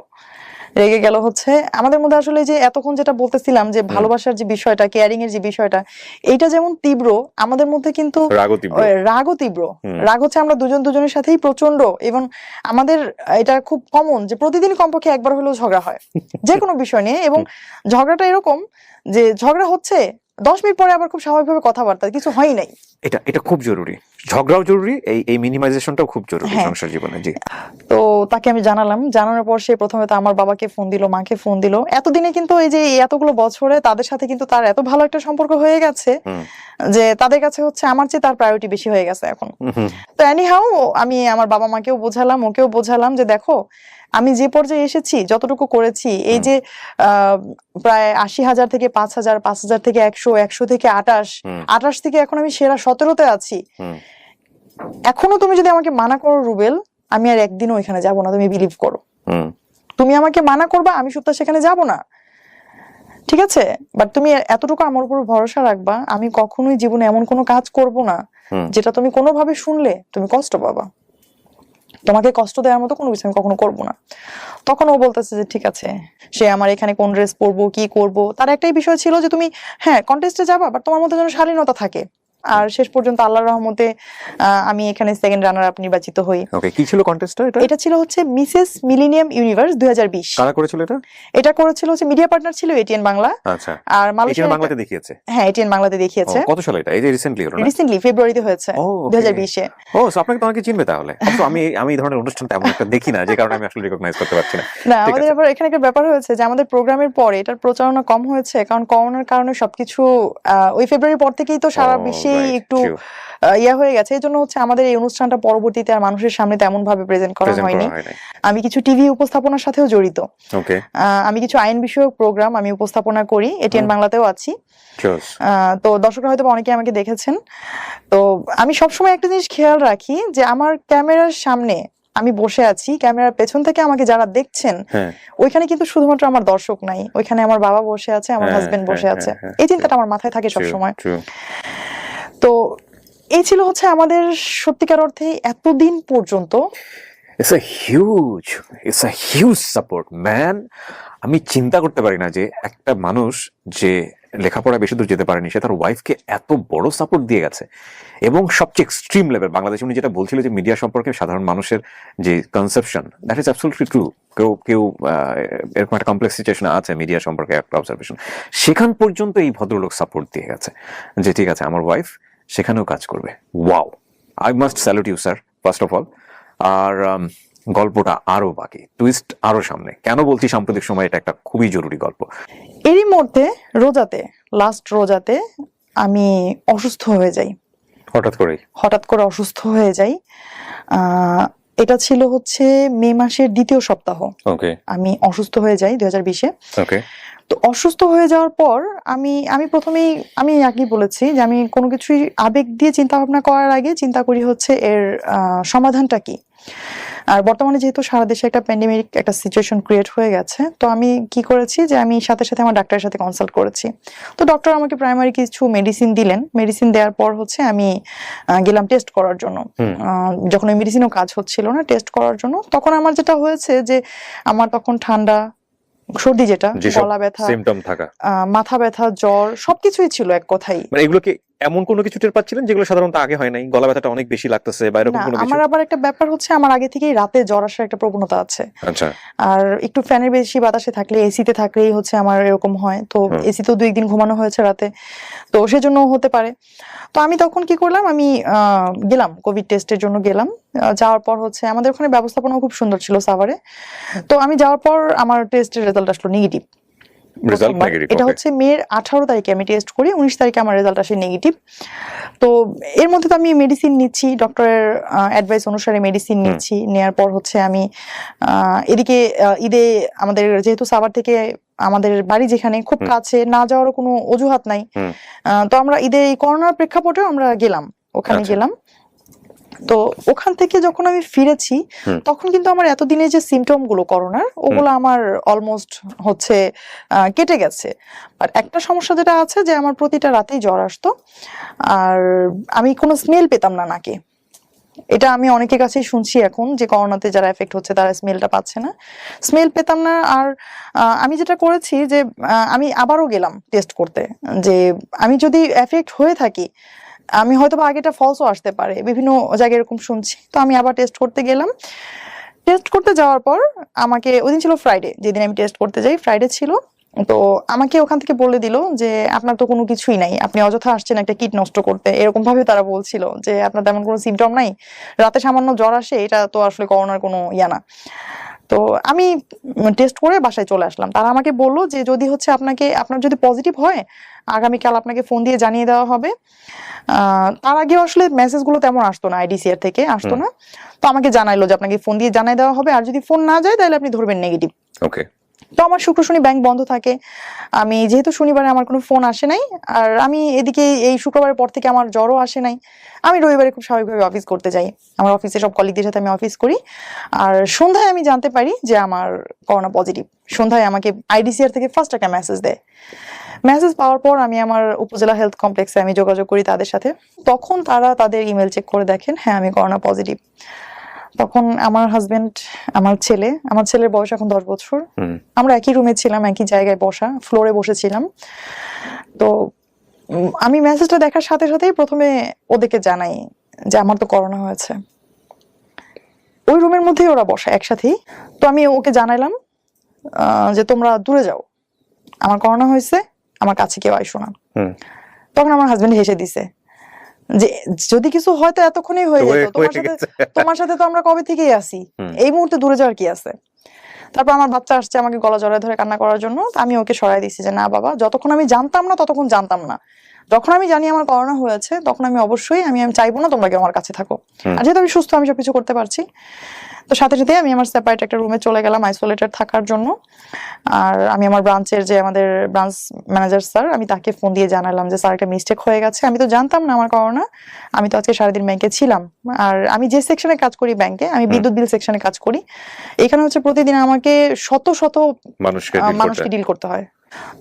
রেগে গেল হচ্ছে আমাদের মধ্যে আসলে যে এতক্ষণ যেটা বলতেছিলাম যে ভালোবাসার যে বিষয়টা, কেয়ারিং এর যে বিষয়টা, এইটা যেমন তীব্র আমাদের মধ্যে কিন্তু রাগও তীব্র। রাগ হচ্ছে আমরা দুজন দুজনের সাথেই প্রচন্ড, এবং আমাদের এটা খুব কমন যে প্রতিদিন কমপক্ষে একবার হলেও ঝগড়া হয় যে কোনো বিষয় নিয়ে, এবং ঝগড়াটা এরকম যে ঝগড়া হচ্ছে 10 মিনিট পরে আবার খুব স্বাভাবিকভাবে কথাবার্তা, কিছু হয় নাই। এটা খুব জরুরি, ঝগড়াও জরুরি, এই মিনিমাইজেশনটাও খুব জরুরি সংসার জীবনে। জি। তো তাকে আমি জানানোর পর সে প্রথমে তো আমার বাবাকে ফোন দিল, মাকে ফোন দিল। এতদিনে কিন্তু এই যে এতগুলো বছরে তাদের সাথে কিন্তু তার এত ভালো একটা সম্পর্ক হয়ে গেছে যে তাদের কাছে হচ্ছে আমার চেয়ে তার প্রায়োরিটি বেশি হয়ে গেছে এখন। তো এনিহাউ আমি আমার বাবা মাকেও বোঝালাম, ওকেও বোঝালাম যে দেখো আমি যে পর্যায়ে এসেছি, যতটুকু করেছি, এই যে প্রায় 80,000 থেকে 5,000, 5,000 থেকে 100, 100 থেকে 28, 28 থেকে এখন আমি সেরা 17তে আছি। এখনো তুমি যদি আমাকে মানা করো রুবেল, আমি আর একদিনও এখানে যাব না, তুমি বিলিভ করো। তুমি আমাকে মানা করবা, আমি সুপ্তা সেখানে যাব না, ঠিক আছে? বাট তুমি এতটুকু আমার উপর ভরসা রাখবা, আমি কখনোই জীবনে এমন কোনো কাজ করব না যেটা তুমি কোনোভাবে শুনলে তুমি কষ্ট পাবা। তোমাকে কষ্ট দেওয়ার মতো কোনো কিছু আমি কখনো করবো না। তখন ও বলতেছে যে ঠিক আছে, সে আমার এখানে কোন ড্রেস পরবো, কি করব, তার একটাই বিষয় ছিল যে তুমি হ্যাঁ কন্টেস্টে যাবা, বাট তোমার মধ্যে যেন শালীনতা থাকে। আর শেষ পর্যন্ত আল্লাহর রহমতে আমি এখানে সেকেন্ড রানার আপ নির্বাচিত হই। ওকে, কি ছিল কন্টেস্টটা? এটা ছিল হচ্ছে মিসেস মিলেনিয়াম ইউনিভার্স 2020। কারা করেছিল এটা? এটা করেছিল হচ্ছে মিডিয়া পার্টনার ছিল এটিএন বাংলা। আচ্ছা। আর মালয়েশিয়া বাংলাতে দেখিয়েছে? হ্যাঁ, এটিএন বাংলাতে দেখিয়েছে। কত সালে এটা? এই যে রিসেন্টলি হলো না? রিসেন্টলি ফেব্রুয়ারিতে হয়েছে 2020 এ। ও, সো আপনাকে তো অনেকে চিনবে তাহলে। অবশ্য আমি এই ধরনের অনুষ্ঠান তেমন একটা দেখি না, যে কারণে আমি আসলে রিকগনাইজ করতে পারছি না। না, আমাদের আবার এখানে একটা ব্যাপার হয়েছে যে আমাদের প্রোগ্রামের পরে এটার প্রচারণা কম হয়েছে, কারণ করোনার কারণে সবকিছু ওই ফেব্রুয়ারি পর থেকেই তো সারা বিশ্বেই একটু ইয়া হয়ে গেছে। এই জন্য হচ্ছে আমাদের এই অনুষ্ঠানটা পরবর্তীতে আর মানুষের সামনে তেমন ভাবে প্রেজেন্ট করা হয়নি। আমি কিছু টিভি উপস্থাপনার সাথেও জড়িত। আমি কিছু আইন বিষয়ক প্রোগ্রাম আমি উপস্থাপনা করি, এটিএন বাংলাতেও আছি। তো দর্শকরা হয়তো অনেকে আমাকে দেখেছেন। তো আমি সবসময় একটা জিনিস খেয়াল রাখি যে আমার ক্যামেরার সামনে আমি বসে আছি, ক্যামেরার পেছন থেকে আমাকে যারা দেখছেন ওইখানে কিন্তু শুধুমাত্র আমার দর্শক নাই, ওইখানে আমার বাবা বসে আছে, আমার হাজবেন্ড বসে আছে। এই চিন্তাটা আমার মাথায় থাকে সবসময়। তো এই ছিল হচ্ছে আমাদের সত্যিকার অর্থে এতদিন পর্যন্ত It's a huge support, man. আমি চিন্তা করতে পারি না যে একটা মানুষ যে লেখাপড়া বেশি দূর যেতে পারেনি, সে তার ওয়াইফকে এত বড় সাপোর্ট দিয়ে গেছে, এবং সবচেয়ে এক্সট্রিম লেভেল। বাংলাদেশ উনি যেটা বলছিল যে মিডিয়া সম্পর্কে সাধারণ মানুষের যে conception, that is absolutely true. কেউ এরকম একটা কমপ্লেক্স সিচুয়েশন আছে মিডিয়া সম্পর্কে, একটা অবজারভেশন, সেখান পর্যন্ত এই ভদ্রলোক সাপোর্ট দিয়ে গেছে যে ঠিক আছে আমার ওয়াইফ সেখানেও কাজ করবে। Wow, I must salute you sir, first of all. আর গল্পটা আরো বাকি, টুইস্ট আরো সামনে। কেন বলছি সাম্প্রতিক সময় এটা একটা খুবই জরুরি গল্প। এরই মধ্যে লাস্ট রোজাতে আমি অসুস্থ হয়ে যাই, হঠাৎ করে অসুস্থ হয়ে যাই। এটা ছিল হচ্ছে মে মাসের দ্বিতীয় সপ্তাহ। আমি অসুস্থ হয়ে যাই 2020-এ। তো অসুস্থ হয়ে যাওয়ার পর আমি প্রথমেই আমি আগেই বলেছি যে আমি কোনো কিছুই আবেগ দিয়ে চিন্তা ভাবনা করার আগে চিন্তা করি হচ্ছে এর সমাধানটা কি। আর বর্তমানে যেহেতু সারা দেশে একটা প্যান্ডেমিক একটা সিচুয়েশন ক্রিয়েট হয়ে গেছে, তো আমি কি করেছি যে আমি সাথে সাথে আমার ডাক্তারের সাথে কনসাল্ট করেছি। তো ডক্টর আমাকে প্রাইমারি কিছু মেডিসিন দিলেন। মেডিসিন দেওয়ার পর হচ্ছে আমি গেলাম টেস্ট করার জন্য। যখন ওই মেডিসিনও কাজ হচ্ছিল না, টেস্ট করার জন্য, তখন আমার যেটা হয়েছে যে আমার তখন ঠান্ডা, সর্দি, যেটা গলা ব্যথা, সিম্পটম থাকা, মাথা ব্যথা, জ্বর, সবকিছুই ছিল এক কথাই। মানে এগুলো কি এমন কোনো কিছু টের পাচ্ছিলেন যেগুলো সাধারণত আগে হয় নাই? গলা ব্যথাটা অনেক বেশি লাগতেছে বা এরকম কোনো কিছু? আমার আবার একটা ব্যাপার হচ্ছে আমার আগে থেকেই রাতে জ্বর আসার একটা প্রবণতা আছে। আচ্ছা। আর একটু ফ্যানের বেশি বাতাসে থাকলে, এসিতে থাকলেই হচ্ছে আমার এরকম হয়। তো এসিতেও 2 দিন ঘুমানো হয়েছে রাতে, তো সেজন্য হতে পারে। তো আমি তখন কি করলাম, আমি গেলাম কোভিড টেস্টের জন্য গেলাম। যাওয়ার পর হচ্ছে আমাদের ওখানে ব্যবস্থাপনা খুব সুন্দর ছিল সাভারে। তো আমি যাওয়ার পর আমার টেস্টের রেজাল্ট আসলো নেগেটিভ। এটা হচ্ছে মের 18 তারিখে আমি টেস্ট করি, 19 তারিখে আমার রেজাল্ট আসে নেগেটিভ। তো এর মধ্যে তো আমি মেডিসিন নিচ্ছি, ডক্টরের অ্যাডভাইস অনুসারে মেডিসিন নিচ্ছি। নেওয়ার পর হচ্ছে আমি এদিকে ঈদে আমাদের যেহেতু সাভার থেকে আমাদের বাড়ি যেখানে খুব কাছে, না যাওয়ারও কোনো অজুহাত নাই। তো আমরা ঈদে এই করোনার প্রেক্ষাপটেও আমরা গেলাম, ওখানে গেলাম। তো ওখান থেকে যখন আমি ফিরেছি তখন কিন্তু আমার এতদিনে যে সিমটম গুলো করোনার, ওগুলো আমার অলমোস্ট হচ্ছে কেটে গেছে। আর একটা সমস্যা যেটা আছে যে আমার প্রতিটা রাতেই জ্বর আসতো, আর আমি কোনো স্মেল পেতাম না নাকে। এটা আমি অনেকের কাছেই শুনছি এখন যে করোনাতে যারা এফেক্ট হচ্ছে তারা স্মেলটা পাচ্ছে না, স্মেল পেতাম না। আর আমি যেটা করেছি যে আমি আবারও গেলাম টেস্ট করতে, যে আমি যদি এফেক্ট হয়ে থাকি, আমি হয়তো বা আগেটা ফলসও আসতে পারে, বিভিন্ন জায়গায় এরকম শুনছি। তো আমি আবার টেস্ট করতে গেলাম। টেস্ট করতে যাওয়ার পর আমাকে, ওই দিন ছিল ফ্রাইডে, যেদিন আমি টেস্ট করতে যাই ফ্রাইডে ছিল, তো আমাকে ওখান থেকে বলে দিল যে আপনার তো কোনো কিছুই নাই, আপনি অযথা আসছেন একটা কিট নষ্ট করতে, এরকম ভাবে তারা বলছিল যে আপনার তেমন কোনো সিমটম নাই, রাতে সামান্য জ্বর আসে, এটা তো আসলে করোনার কোনো ইয়া না। তো আমি টেস্ট করে বাসায় চলে আসলাম। তারা আমাকে বললো যে যদি হচ্ছে আপনার যদি পজিটিভ হয়, আগামীকাল আপনাকে ফোন দিয়ে জানিয়ে দেওয়া হবে। তার আগেও আসলে মেসেজগুলো তেমন আসতো না, আইডিসিআর থেকে আসতো না। তো আমাকে জানাইলো যে আপনাকে ফোন দিয়ে জানিয়ে দেওয়া হবে, আর যদি ফোন না যায় তাহলে আপনি ধরবেন নেগেটিভ। ওকে। তো আমার শুক্র শনি ব্যাংক বন্ধ থাকে, আমি যেহেতু শনিবারে আমার কোনো ফোন আসে নাই, আর আমি এদিকে এই শুক্রবারের পর থেকে আমার জ্বরও আসে নাই, আমি রবিবারে খুব স্বাভাবিকভাবে অফিস করতে যাই, আমার অফিসে সব কলিগদের সাথে আমি অফিস করি। আর সন্ধ্যায় আমি জানতে পারি যে আমার করোনা পজিটিভ। সন্ধ্যায় আমাকে আইডিসিআর থেকে ফার্স্ট একটা মেসেজ দেয়। মেসেজ পাওয়ার পর আমি আমার উপজেলা হেলথ কমপ্লেক্সে আমি যোগাযোগ করি তাদের সাথে। তখন তারা তাদের ইমেল চেক করে দেখেন হ্যাঁ আমি করোনা পজিটিভ। তখন আমার হাজবেন্ড, আমার ছেলের বয়স এখন 10 বছর, আমরা একই রুমে ছিলাম, একই জায়গায় বসা, ফ্লোরে বসেছিলাম। তো আমি মেসেজটা দেখার সাথে সাথেই প্রথমে ওদেরকে জানাই যে আমার তো করোনা হয়েছে। ওই রুমের মধ্যেই ওরা বসা একসাথেই। তো আমি ওকে জানাইলাম যে তোমরা দূরে যাও, আমার করোনা হয়েছে, আমার কাছে কেউ আইসো না। তখন আমার হাজবেন্ড হেসে দিছে যে যদি কিছু হয়তো এতক্ষণই হয়ে যেত, তোমার সাথে তো আমরা কবে থেকেই আছি, এই মুহূর্তে দূরে যাওয়ার কি আছে। তারপর আমার বাচ্চা আসছে আমাকে গলা জড়ায় ধরে কান্না করার জন্য, আমি ওকে সরাই দিচ্ছি যে না বাবা, যতক্ষণ আমি জানতাম না ততক্ষণ জানতাম না, যখন আমি জানি আমার করোনা হয়েছে তখন আমি অবশ্যই আমি চাইবো না তোমরা কেউ আমার কাছে থাকো, আর যেহেতু আমি সুস্থ আমি সবকিছু করতে পারছি। তো সাথে সাথে আমি আমার সেপারেট একটা রুমে চলে গেলাম আইসোলেটেড থাকার জন্য। আর আমি আমার ব্রাঞ্চের যে আমাদের ব্রাঞ্চ ম্যানেজার স্যার, আমি তাকে ফোন দিয়ে জানালাম যে স্যার একটা মিস্টেক হয়ে গেছে, আমি তো জানতাম না আমার করোনা, আমি তো আজকে সারাদিন ব্যাংকে ছিলাম, আর আমি যে সেকশনে কাজ করি ব্যাংকে, আমি বিদ্যুৎ বিল সেকশনে কাজ করি, এখানে হচ্ছে প্রতিদিন আমাকে শত শত মানুষকে ডিল করতে হয়।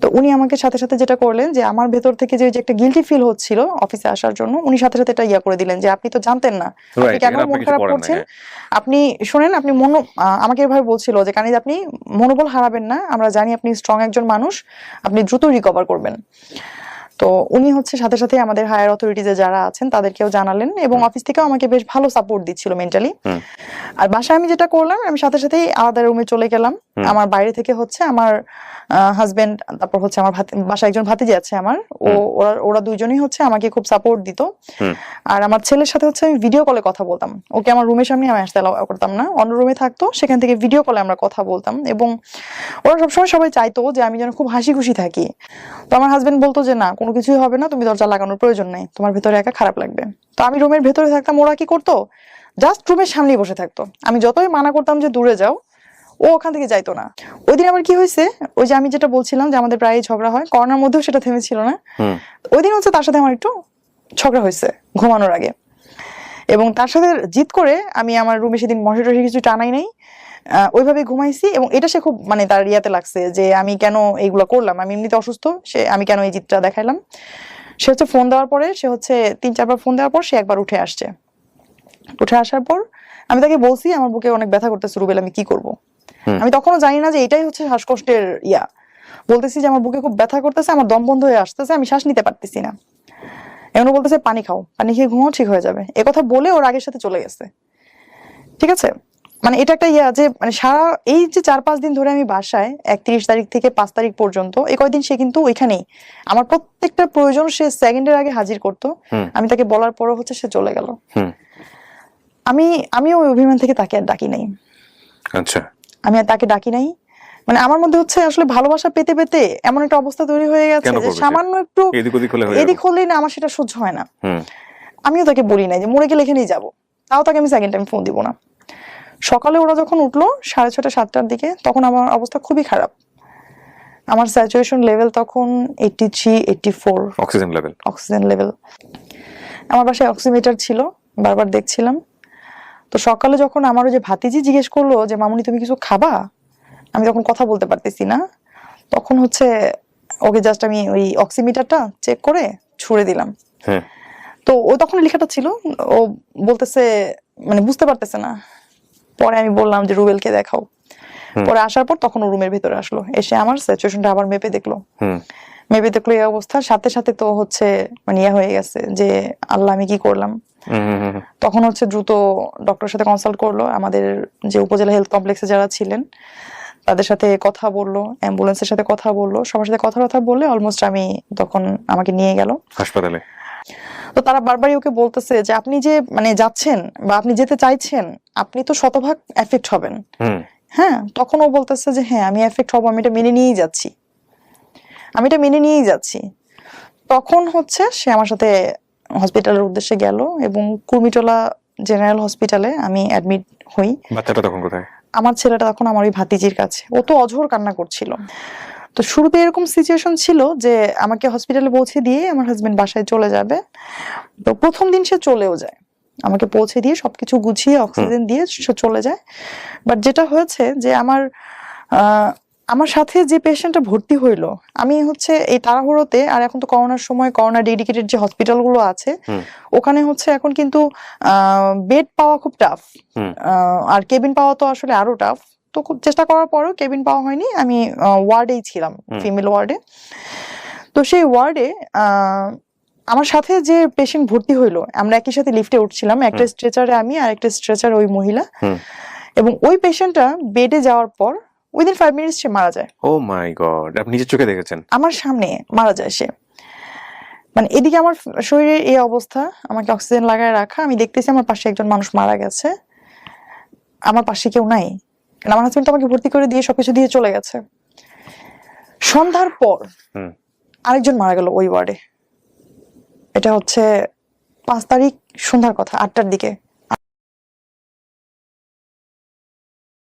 তো উনি আমাকে সাথে সাথে যেটা করলেন যে আমার ভেতর থেকে যে একটা গিল্টি ফিল হচ্ছিল অফিসে আসার জন্য, উনি সাথে সাথে এটা ইয়া করে দিলেন যে আপনি তো জানতেন না, আপনি কেন মন খারাপ করছেন, আপনি শোনেন, আপনি আমাকে এভাবে বলছিল যে কানিজ আপনি মনোবল হারাবেন না, আমরা জানি আপনি স্ট্রং একজন মানুষ, আপনি দ্রুত রিকভার করবেন। তো উনি হচ্ছে সাথে সাথে আমাদের হায়ার অথরিটিজে যারা আছেন তাদেরকেও জানালেন, এবং অফিস থেকেও আমাকে বেশ ভালো সাপোর্ট দিচ্ছিল মেন্টালি। আর বাসায় আমি যেটা করলাম, আমি সাথে সাথেই আলাদা রুমে চলে গেলাম। আমার বাইরে থেকে হচ্ছে আমার হাজবেন্ড, তারপর হচ্ছে আমার বাসায় একজন ভাতিজি আছে আমার, ওরা দুইজনই হচ্ছে আমাকে খুব সাপোর্ট দিত। আর আমার ছেলের সাথে হচ্ছে আমি ভিডিও কলে কথা বলতাম, ওকে আমার রুমের সামনে আমি আসতে অ্যালাউ করতাম না, অন্য রুমে থাকতো, সেখান থেকে ভিডিও কলে আমরা কথা বলতাম, এবং ওরা সবসময় সবাই চাইতো যে আমি যেন খুব হাসি খুশি থাকি। তো আমার হাজবেন্ড বলতো যে না কোনো কিছুই হবে না, তুমি দরজা লাগানোর প্রয়োজন নেই, তোমার ভেতরে একা খারাপ লাগবে। তো আমি রুমের ভেতরে থাকতাম, ওরা কি করতো জাস্ট রুমের সামনেই বসে থাকতো, আমি যতই মানা করতাম যে দূরে যাও, ও ওখান থেকে যাইতো না। ওই দিন আবার কি হয়েছে, ওই যে আমি যেটা বলছিলাম যে আমাদের প্রায় ঝগড়া হয়, করোনার মধ্যেও সেটা থেমেছিল না, ওই দিন হচ্ছে তার সাথে আমার একটু ঝগড়া হয়েছে ঘুমানোর আগে, এবং তার সাথে জিদ করে আমি আমার রুমে সেদিন মশা টশি কিছু টানাই নাই, ওইভাবে ঘুমাইছি। এবং এটা সে খুব মানে তার ইয়াতে লাগছে যে আমি কেন এইগুলো করলাম, আমি এমনিতে অসুস্থ, আমি কেন এই জিদটা দেখাইলাম। সে হচ্ছে ফোন দেওয়ার পরে, সে হচ্ছে 3-4 বার ফোন দেওয়ার পর সে একবার উঠে আসছে। উঠে আসার পর আমি তাকে বলছি আমার বুকে অনেক ব্যথা করতেছে রুবেল, আমি কি করব। আমি তখনও জানি না যে এটাই হচ্ছে শ্বাসকষ্টের ইয়া, বলতেছি যে আমার বুকে খুব ব্যথা করতেছে, আমার দম বন্ধ হয়ে আসতেছে, আমি শ্বাস নিতে পারতেছি না। এমন বলতেছে পানি খাও, পানি খেয়ে ঘুমাও, ঠিক হয়ে যাবে, এ কথা বলে ওর আগের সাথে চলে গেছে। ঠিক আছে, মানে এটা একটা ইয়া যে মানে সারা এই যে 4-5 দিন ধরে আমি বাসায় 31 তারিখ থেকে 5 তারিখ পর্যন্ত এই কয়দিন সে কিন্তু ওইখানেই আমার প্রত্যেকটা প্রয়োজন সে সেকেন্ডের আগে হাজির করতো। আমি তাকে বলার পরও হচ্ছে সে চলে গেল। আমি ওই অভিমান থেকে তাকে আর ডাকি নাই। আচ্ছা, আমি আর তাকে ডাকি নাই, মানে আমার মধ্যে হচ্ছে আসলে ভালোবাসা পেতে পেতে এমন একটা অবস্থা তৈরি হয়ে গেছে যে সামান্য একটু এদিক হলেই না আমার সেটা সহ্য হয় না। আমিও তাকে বলি নাই যে মরে গেলে এখানেই যাবো, তাও তাকে আমি সেকেন্ড টাইম ফোন দিব না। সকালে ওরা যখন উঠলো 6:30-7টার দিকে, তখন আমার অবস্থা খুবই খারাপ, আমার স্যাচুরেশন লেভেল তখন 83-84 অক্সিজেন লেভেল। আমার বাসায় অক্সিমিটার ছিল, বারবার দেখছিলাম। তো সকালে যখন আমার যে ভাতিজি জিজ্ঞেস করলো যে মামুনি তুমি কিছু খাবা, আমি তখন কথা বলতে পারতেছি না, তখন হচ্ছে ওকে জাস্ট আমি ওই অক্সিমিটারটা চেক করে ছুড়ে দিলাম। তো ও তখন লেখাটা ছিল, ও বলতেছে মানে বুঝতে পারতেছে না। পরে আমি বললাম যে রুবেলকে দেখাও। পরে আসার পর তখন ও রুমের ভিতরে আসলো, এসে আমার সিচুয়েশনটা আবার মেপে দেখলো। মেপে দেখলো এই অবস্থা, সাথে সাথে তো হচ্ছে মানে ইয়ে হয়ে গেছে যে আল্লাহ আমি কি করলাম। তখন হচ্ছে দ্রুত ডক্টরের সাথে কনসাল্ট করলো, আমাদের যে উপজেলা হেলথ কমপ্লেক্সে যারা ছিলেন তাদের সাথে কথা বললো, অ্যাম্বুলেন্সের সাথে কথা বললো, সবার সাথে কথা বললে অলমোস্ট আমি তখন আমাকে নিয়ে গেল হাসপাতালে। তো তারা বারবারই ওকে বলতেছে যে আপনি যে মানে যাচ্ছেন বা আপনি যেতে চাইছেন, আপনি তো শতভাগ এফেক্ট হবেন। হ্যাঁ, তখন ও বলতেছে যে হ্যাঁ আমি এফেক্ট হবো, আমি এটা মেনে নিয়েই যাচ্ছি। তখন হচ্ছে সে আমার সাথে হসপিটালের উদ্দেশ্যে গেল এবং কুর্মিটোলা জেনারেল হসপিটালে আমি অ্যাডমিট হই। বাচ্চাটা তখন কোথায়? আমার ছেলেটা তখন আমার ওই ভাতিজির কাছে, ও তো অঝোর কান্না করছিল। তো শুরুতে এরকম সিচুয়েশন ছিল যে আমাকে হসপিটালে পৌঁছে দিয়ে আমার হাজবেন্ড বাসায় চলে যাবে। তো প্রথম দিন সে চলেও যায়, আমাকে পৌঁছে দিয়ে সবকিছু গুছিয়ে অক্সিজেন দিয়ে সে চলে যায়। বাট যেটা হয়েছে যে আমার সাথে যে পেশেন্টটা ভর্তি হইলো, আমি হচ্ছে এই তাড়াহুড়োতে, আর এখন তো করোনার সময় করোনা ডেডিকেটেড যে হসপিটাল গুলো আছে ওখানে হচ্ছে এখন কিন্তু বেড পাওয়া খুব টাফ, আর কেবিন পাওয়া তো আসলে আরো টাফ। তো খুব চেষ্টা করার পরেও কেবিন পাওয়া হয়নি, আমি ওয়ার্ডেই ছিলাম, ফিমেল ওয়ার্ডে। তো সেই ওয়ার্ডে আমার সাথে যে পেশেন্ট ভর্তি হইলো, আমরা একই সাথে লিফটে উঠছিলাম, একটা স্ট্রেচারে আমি আর একটা স্ট্রেচারে ওই মহিলা, এবং ওই পেশেন্টটা বেডে যাওয়ার পর উইদিন 5 মিনিটস সে মারা যায়। ও মাই গড, আপনি নিজের চোখে দেখেছেন? আমার সামনে মারা যায় সে। মানে এদিকে আমার শরীরের এই অবস্থা, আমাকে অক্সিজেন লাগায় রাখা, আমি দেখতেছি আমার পাশে একজন মানুষ মারা গেছে, আমার পাশে কেউ নাই। আমার হাজবেন্ড আমাকে ভর্তি করে দিয়ে সবকিছু দিয়ে চলে গেছে। সন্ধ্যার পর আরেকজন মারা গেল ওই ওয়ার্ডে। এটা হচ্ছে 5 তারিখ সন্ধ্যার কথা, 8টার দিকে।